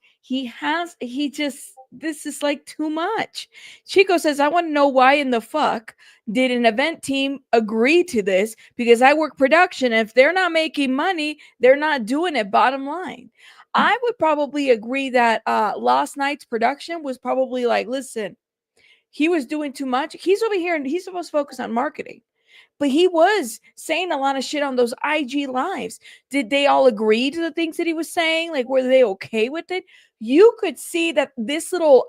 This is like too much. Chico says, I want to know why in the fuck did an event team agree to this? Because I work production. And if they're not making money, they're not doing it, bottom line. I would probably agree that last night's production was probably like, listen, he was doing too much. He's over here and he's supposed to focus on marketing. But he was saying a lot of shit on those IG lives. Did they all agree to the things that he was saying? Like, were they okay with it? You could see that this little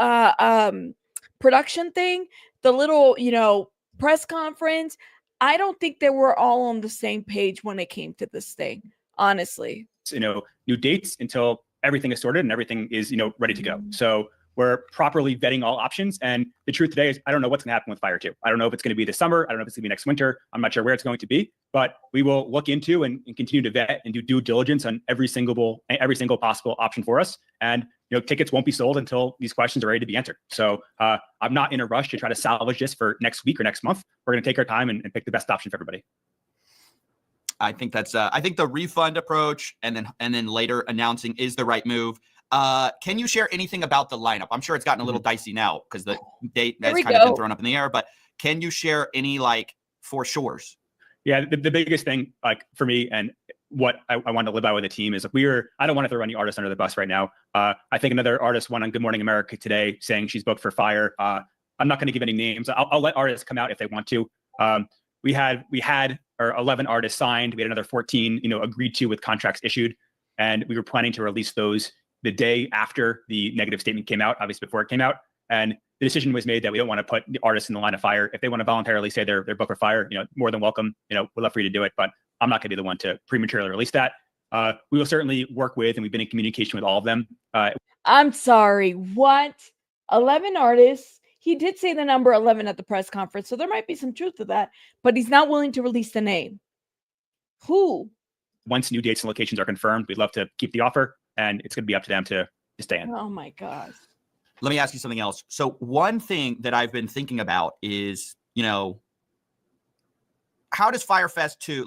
production thing, the little, press conference, I don't think they were all on the same page when it came to this thing, honestly. New dates until everything is sorted and everything is, ready to go. So we're properly vetting all options. And the truth today is I don't know what's going to happen with Fyre 2. I don't know if it's going to be this summer. I don't know if it's going to be next winter. I'm not sure where it's going to be, but we will look into and continue to vet and do due diligence on every single possible option for us. And, tickets won't be sold until these questions are ready to be answered. So I'm not in a rush to try to salvage this for next week or next month. We're going to take our time and pick the best option for everybody. I think that's I think the refund approach and then later announcing is the right move. Can you share anything about the lineup? I'm sure it's gotten a little dicey now because the date has kind of been thrown up in the air, but can you share any for sures? Yeah, the biggest thing for me and what I want to live by with the team is I don't want to throw any artists under the bus right now. I think another artist went on Good Morning America today saying she's booked for Fyre. I'm not going to give any names. I'll let artists come out if they want to. We had our 11 artists signed. We had another 14, agreed to with contracts issued. And we were planning to release those the day after the negative statement came out, obviously before it came out. And the decision was made that we don't want to put the artists in the line of fire. If they want to voluntarily say they're booked for Fyre, more than welcome. We'd love for you to do it, but I'm not going to be the one to prematurely release that. We will certainly work with, and we've been in communication with all of them. I'm sorry, what? 11 artists? He did say the number 11 at the press conference, so there might be some truth to that, but he's not willing to release the name. Who? Once new dates and locations are confirmed, we'd love to keep the offer, and it's going to be up to them to stay in. Oh my God. Let me ask you something else. So one thing that I've been thinking about is, how does Firefest 2,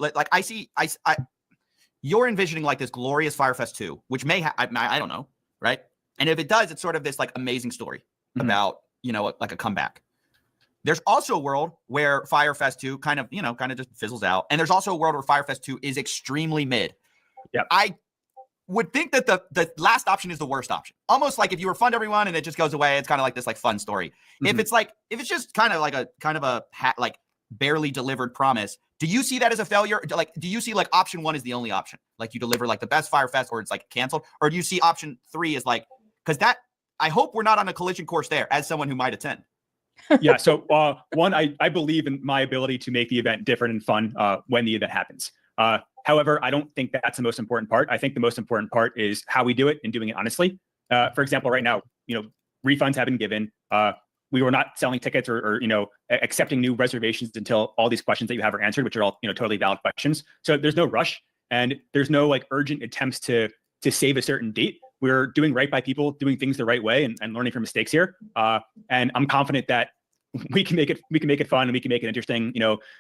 you're envisioning this glorious Firefest 2, which may I don't know, right? And if it does, it's sort of this amazing story about, a comeback. There's also a world where Firefest 2 kind of just fizzles out. And there's also a world where Firefest 2 is extremely mid. Yep. I would think that the last option is the worst option. Almost like if you refund everyone and it just goes away, it's kind of like this fun story. If it's just kind of a barely delivered promise, do you see that as a failure? Do you see option 1 is the only option? You deliver the best Firefest or it's canceled? Or do you see option 3 is because that, I hope we're not on a collision course there as someone who might attend. Yeah. So one, I believe in my ability to make the event different and fun when the event happens. However, I don't think that's the most important part. I think the most important part is how we do it and doing it honestly. For example, right now, refunds have been given. We were not selling tickets or accepting new reservations until all these questions that you have are answered, which are all totally valid questions. So there's no rush and there's no urgent attempts to save a certain date. We're doing right by people, doing things the right way, and learning from mistakes here. And I'm confident that we can make it fun and we can make it interesting.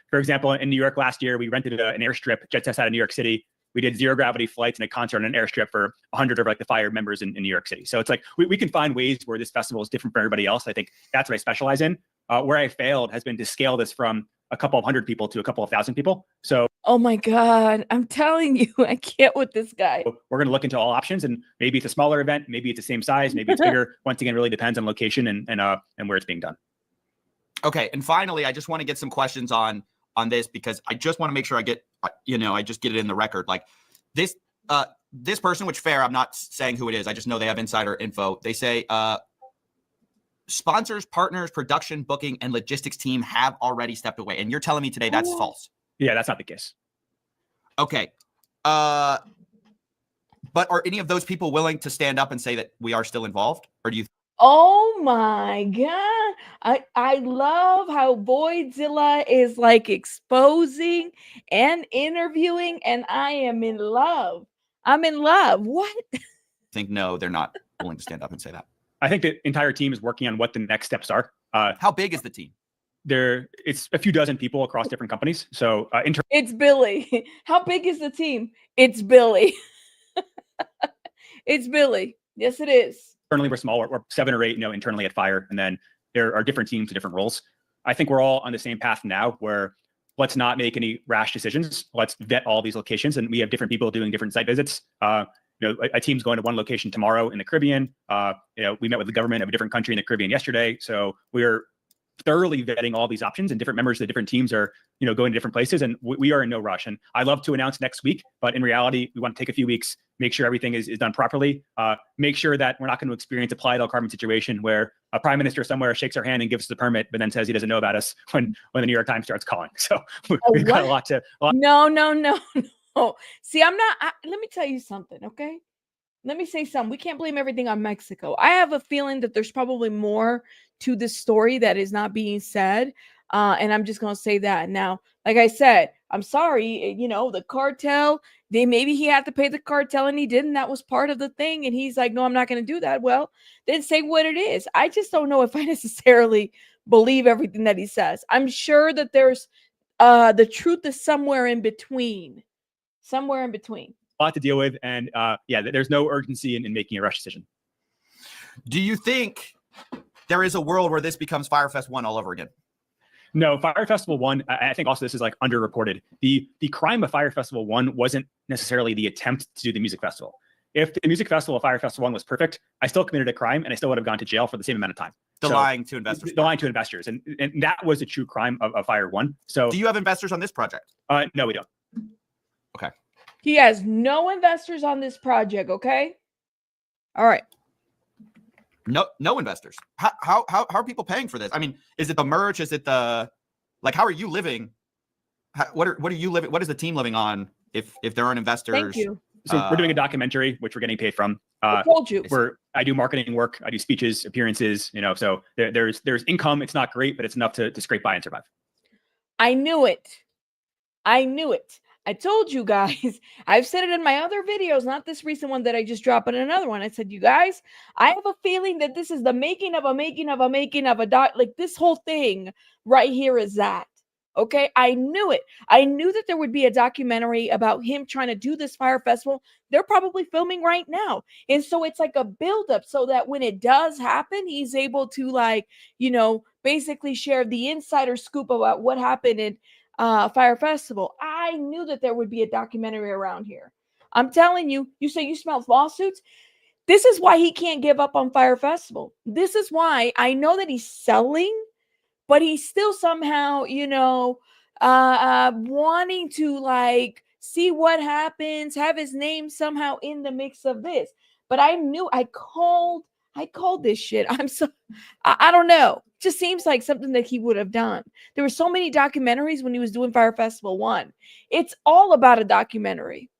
For example, in New York last year, we rented an airstrip just outside of New York City. We did zero gravity flights and a concert on an airstrip for 100 of the Fyre members in New York City. So it's we can find ways where this festival is different from everybody else. I think that's what I specialize in. Where I failed has been to scale this from a couple of hundred people to a couple of thousand people. So, oh my God, I'm telling you, I can't with this guy. We're going to look into all options, and maybe it's a smaller event, maybe it's the same size, maybe it's bigger. Once again, really depends on location and where it's being done. Okay, and finally, I just want to get some questions on this because I just want to make sure I get I just get it in the record. This person, which fair, I'm not saying who it is. I just know they have insider info. They say sponsors, partners, production, booking, and logistics team have already stepped away. And you're telling me today that's false. Yeah, that's not the case. Okay. But are any of those people willing to stand up and say that we are still involved? Or do you? Oh my God. I love how Voidzilla is exposing and interviewing, and I am in love. I'm in love. What? Think no, they're not willing to stand up and say that. I think the entire team is working on what the next steps are. How big is the team? it's a few dozen people across different companies. So it's Billy. How big is the team? It's Billy. It's Billy. Yes, it is. Internally, we're small. We're 7 or 8, internally at Fyre, and then there are different teams with different roles. I think we're all on the same path now, where let's not make any rash decisions. Let's vet all these locations, and we have different people doing different site visits. A team's going to one location tomorrow in the Caribbean. We met with the government of a different country in the Caribbean yesterday, so we're thoroughly vetting all these options, and different members of the different teams are, going to different places, and we are in no rush. And I love to announce next week, but in reality, we want to take a few weeks, make sure everything is done properly, make sure that we're not going to experience a Playa del Carmen situation where a prime minister somewhere shakes our hand and gives us the permit, but then says he doesn't know about us when the New York Times starts calling. So we've got a lot to. No. See, let me tell you something, okay? Let me say something. We can't blame everything on Mexico. I have a feeling that there's probably more to this story that is not being said. And I'm just going to say that. Now, like I said, I'm sorry, the cartel, maybe he had to pay the cartel and he didn't. That was part of the thing. And he's like, no, I'm not going to do that. Well, then say what it is. I just don't know if I necessarily believe everything that he says. I'm sure that there's the truth is somewhere in between. Somewhere in between. A lot to deal with, and there's no urgency in making a rush decision. Do you think there is a world where this becomes Firefest 1 all over again? No, Fyre Festival 1, I think also this is like underreported. The crime of Fyre Festival 1 wasn't necessarily the attempt to do the music festival. If the music festival of Fyre Festival 1 was perfect, I still committed a crime and I still would have gone to jail for the same amount of time. Lying to investors. The lying to investors. And that was the true crime of Fyre 1. So do you have investors on this project? No, we don't. Okay. He has no investors on this project, okay? All right. No investors. How are people paying for this? I mean, is it the merch? Is it how are you living? What are you living? What is the team living on if there aren't investors? Thank you. So we're doing a documentary, which we're getting paid from. I told you. I do marketing work. I do speeches, appearances, so there's income. It's not great, but it's enough to scrape by and survive. I knew it. I told you guys, I've said it in my other videos, not this recent one that I just dropped, but another one. I said, you guys, I have a feeling that this is the making of a doc. Like this whole thing right here is that. Okay. I knew it. I knew that there would be a documentary about him trying to do this Fyre Festival. They're probably filming right now. And so it's like a buildup so that when it does happen, he's able to basically share the insider scoop about what happened in Fyre Festival. I knew that there would be a documentary around here. I'm telling you, you say you smell lawsuits. This is why he can't give up on Fyre Festival. This is why I know that he's selling, but he's still somehow, wanting to see what happens, have his name somehow in the mix of this. But I knew I called this shit. I don't know. Just seems like something that he would have done. There were so many documentaries when he was doing Fyre Festival 1. It's all about a documentary.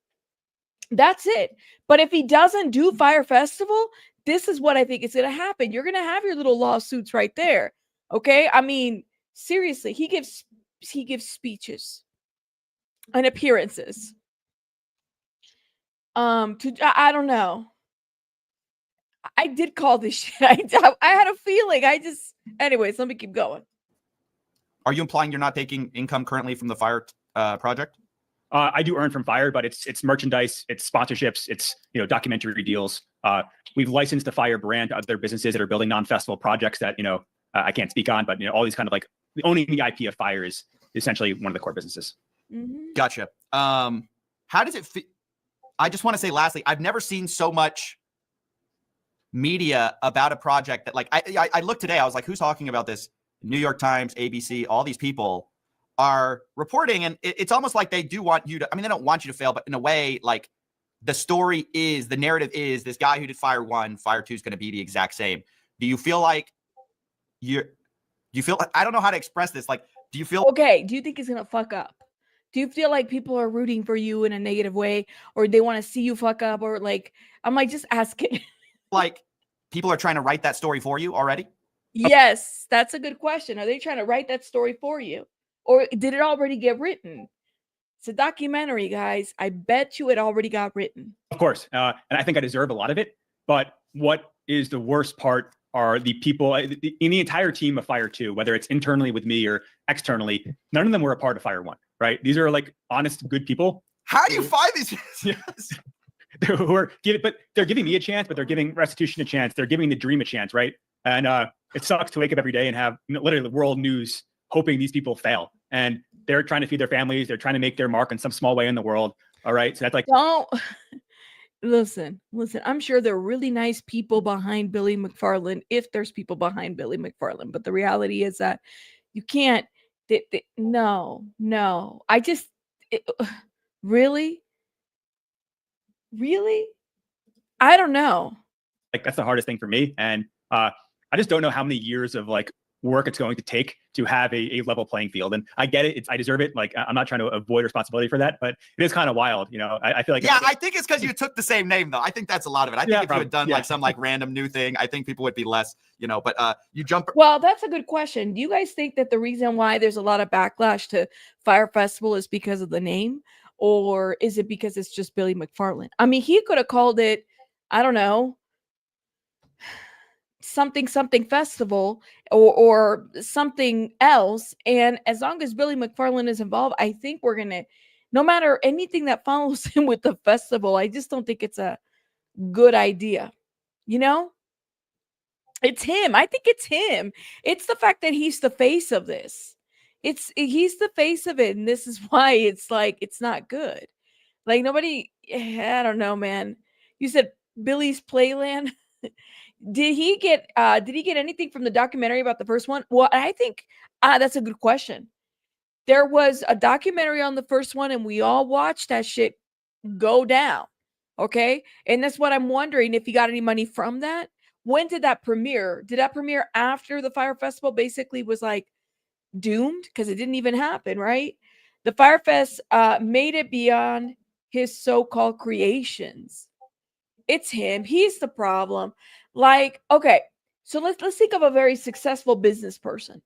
That's it. But if he doesn't do Fyre Festival, this is what I think is going to happen. You're going to have your little lawsuits right there. Okay? I mean, seriously, he gives speeches and appearances. I don't know. I did call this shit. I had a feeling. Anyways, let me keep going. Are you implying you're not taking income currently from the Fyre project? I do earn from Fyre, but it's merchandise, it's sponsorships, it's documentary deals. We've licensed the Fyre brand to other businesses that are building non-festival projects that I can't speak on, but all these kind of owning the IP of Fyre is essentially one of the core businesses. Mm-hmm. Gotcha. How does it feel? I just want to say lastly, I've never seen so much media about a project that I looked today. I was like, who's talking about this? New York Times, ABC, all these people are reporting, and it's almost like they do want you to. I mean, they don't want you to fail, but in a way, the narrative is this guy who did Fyre 1, Fyre 2 is going to be the exact same. Do you feel like I don't know how to express this. Do you feel okay? Do you think he's going to fuck up? Do you feel like people are rooting for you in a negative way, or they want to see you fuck up, or I'm just asking. People are trying to write that story for you already? Yes, that's a good question. Are they trying to write that story for you? Or did it already get written? It's a documentary, guys. I bet you it already got written. Of course. And I think I deserve a lot of it. But what is the worst part are the people in the entire team of Fire 2, whether it's internally with me or externally. None of them were a part of Fire 1, right? These are like honest, good people. How do you find these? Who are but they're giving me a chance, but they're giving Restitution a chance. They're giving the dream a chance, right? And it sucks to wake up every day and have literally the world news hoping these people fail. And they're trying to feed their families. They're trying to make their mark in some small way in the world. All right. So that's like, Don't listen. I'm sure there are really nice people behind Billy McFarland, if there's people behind Billy McFarland. But the reality is that you can't. No. I just really. I don't know. like that's the hardest thing for me. And I just don't know how many years of like work it's going to take to have a level playing field. And I get it. I deserve it. Like, I'm not trying to avoid responsibility for that, but it is kind of wild. You know, I feel like, yeah, I think it's because you took the same name though. I think that's a lot of it. I think Yeah, if you had done yeah. like some like random new thing, I think people would be less, you know, but you jump. Well, that's a good question. Do you guys think that the reason why there's a lot of backlash to Fyre Festival is because of the name, or is it because it's just Billy McFarland? I mean, he could have called it, I don't know, something festival or something else. And as long as Billy McFarland is involved, I think we're gonna, no matter anything that follows him with the festival, I just don't think it's a good idea. You know, it's him. I think it's him. It's the fact that he's the face of this. He's the face of it, and this is why it's like it's not good. Like nobody, I don't know, man. You said Billy's Playland. Did he get anything from the documentary about the first one? Well, I think that's a good question. There was a documentary on the first one, and we all watched that shit go down. Okay. And that's what I'm wondering, if he got any money from that. When did that premiere? Did that premiere after the Fyre Festival basically was like doomed? Because it didn't even happen, right? The Firefest made it beyond his so-called creations. It's him. He's the problem. Like, okay, so let's think of a very successful business person.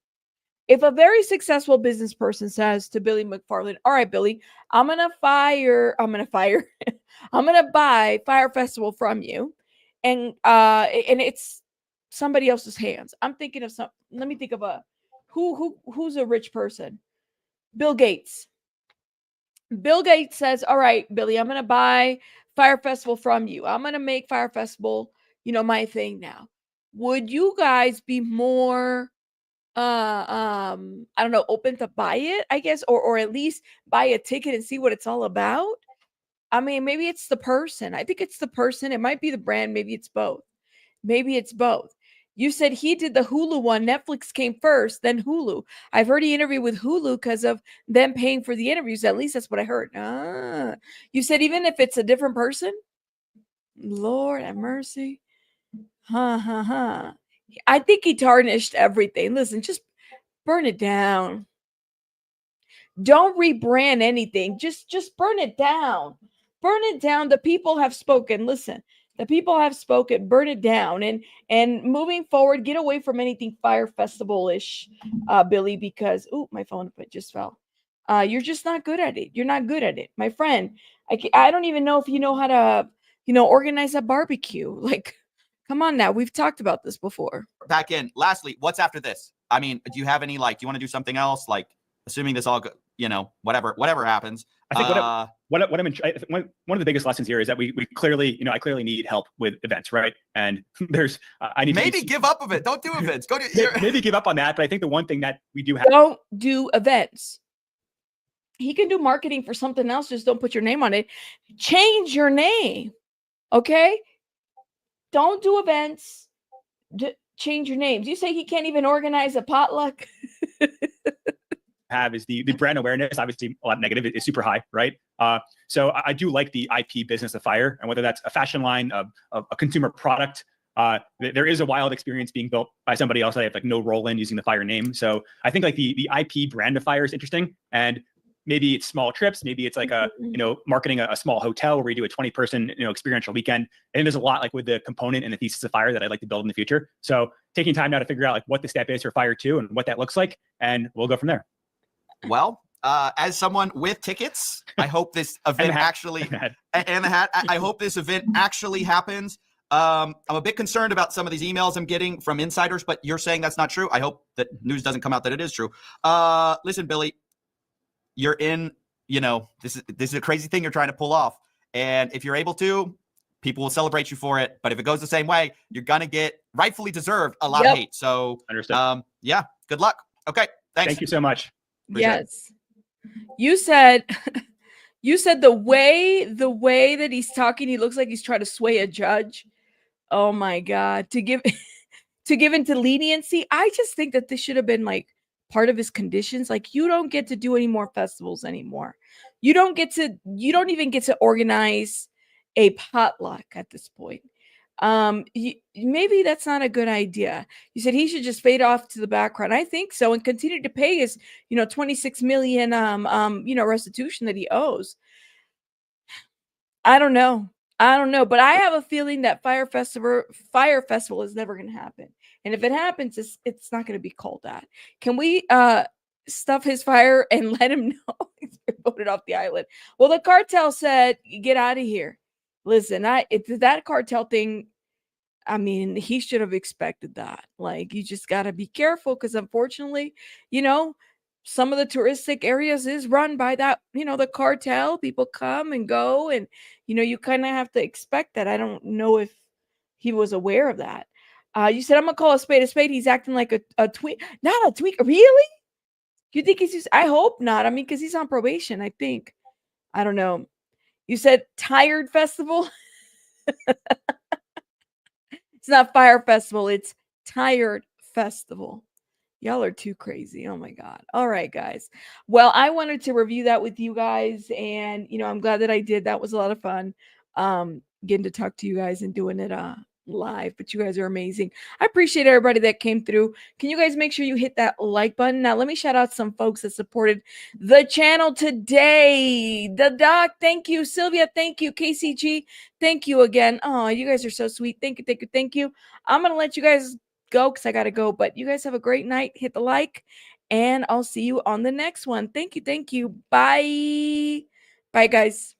If a very successful business person says to Billy McFarland, all right, Billy, I'm going to buy Fyre Festival from you. And it's somebody else's hands. I'm thinking of let me think of who's a rich person? Bill Gates. Bill Gates says, all right, Billy, I'm going to buy Fyre Festival from you. I'm going to make Fyre Festival, my thing now. Would you guys be more, I don't know, open to buy it, I guess, or at least buy a ticket and see what it's all about? I mean, maybe it's the person. I think it's the person. It might be the brand. Maybe it's both. You said he did the Hulu one. Netflix came first, then Hulu. I've heard he interviewed with Hulu because of them paying for the interviews. At least that's what I heard. You said even if it's a different person? Lord have mercy. I think he tarnished everything. Listen, just burn it down. Don't rebrand anything. Just burn it down. Burn it down. The people have spoken. Listen, the people have spoken. Burn it down. And moving forward, get away from anything Fyre Festival-ish, Billy, because, my phone just fell. You're just not good at it. You're not good at it. My friend, I don't even know if you know how to, organize a barbecue. Like, come on now. We've talked about this before. Back in. Lastly, what's after this? I mean, do you have any, like, do you want to do something else? Like, assuming this all, whatever happens. I think one of the biggest lessons here is that we clearly, I clearly need help with events, right? And there's, I need maybe to give up of it. Don't do events. Go to maybe give up on that. But I think the one thing that we do have. Don't do events. He can do marketing for something else. Just don't put your name on it. Change your name. Okay. Don't do events. Change your names. You say he can't even organize a potluck. Have is the brand awareness, obviously a lot negative, is super high, right? So I do like the IP business of Fyre, and whether that's a fashion line, a consumer product, there is a wild experience being built by somebody else that I have like no role in using the Fyre name. So I think like the IP brand of Fyre is interesting, and maybe it's small trips, maybe it's like marketing a small hotel where we do a 20-person experiential weekend. And there's a lot like with the component and the thesis of Fyre that I'd like to build in the future. So taking time now to figure out like what the step is for Fyre 2 and what that looks like, and we'll go from there. Well, as someone with tickets, I hope this event actually and the hat. I hope this event actually happens. I'm a bit concerned about some of these emails I'm getting from insiders, but you're saying that's not true. I hope that news doesn't come out that it is true. Listen, Billy, you're in, this is a crazy thing you're trying to pull off. And if you're able to, people will celebrate you for it. But if it goes the same way, you're going to get, rightfully deserved, a lot of hate. So, understood. Yeah, good luck. Okay, thanks. Thank you so much. Appreciate it. You said the way that he's talking, he looks like he's trying to sway a judge. Oh my God, to give into leniency. I just think that this should have been like part of his conditions. Like, you don't get to do any more festivals anymore. You don't even get to organize a potluck at this point. Maybe that's not a good idea. You said he should just fade off to the background. I think so, and continue to pay his, 26 million restitution that he owes. I don't know, but I have a feeling that Fyre Festival is never going to happen. And if it happens, it's not going to be called that. Can we stuff his fire and let him know he's been voted off the island? Well, the cartel said, get out of here. Listen, that cartel thing, I mean, he should have expected that. Like, you just got to be careful, because unfortunately, some of the touristic areas is run by that, the cartel. People come and go, and, you kind of have to expect that. I don't know if he was aware of that. You said, I'm going to call a spade a spade. He's acting like a tweak. Not a tweak. Really? You think he's I hope not. I mean, because he's on probation, I think. I don't know. You said Tired Festival. It's not Fyre Festival. It's Tired Festival. Y'all are too crazy. Oh my God. All right, guys. Well, I wanted to review that with you guys, and I'm glad that I did. That was a lot of fun. Getting to talk to you guys and doing it live, but you guys are amazing. I appreciate everybody that came through. Can you guys make sure you hit that like button? Now, let me shout out some folks that supported the channel today. The Doc, thank you. Sylvia, thank you. KCG, thank you again. Oh, you guys are so sweet. Thank you. I'm going to let you guys go because I got to go, but you guys have a great night. Hit the like, and I'll see you on the next one. Thank you. Bye. Bye, guys.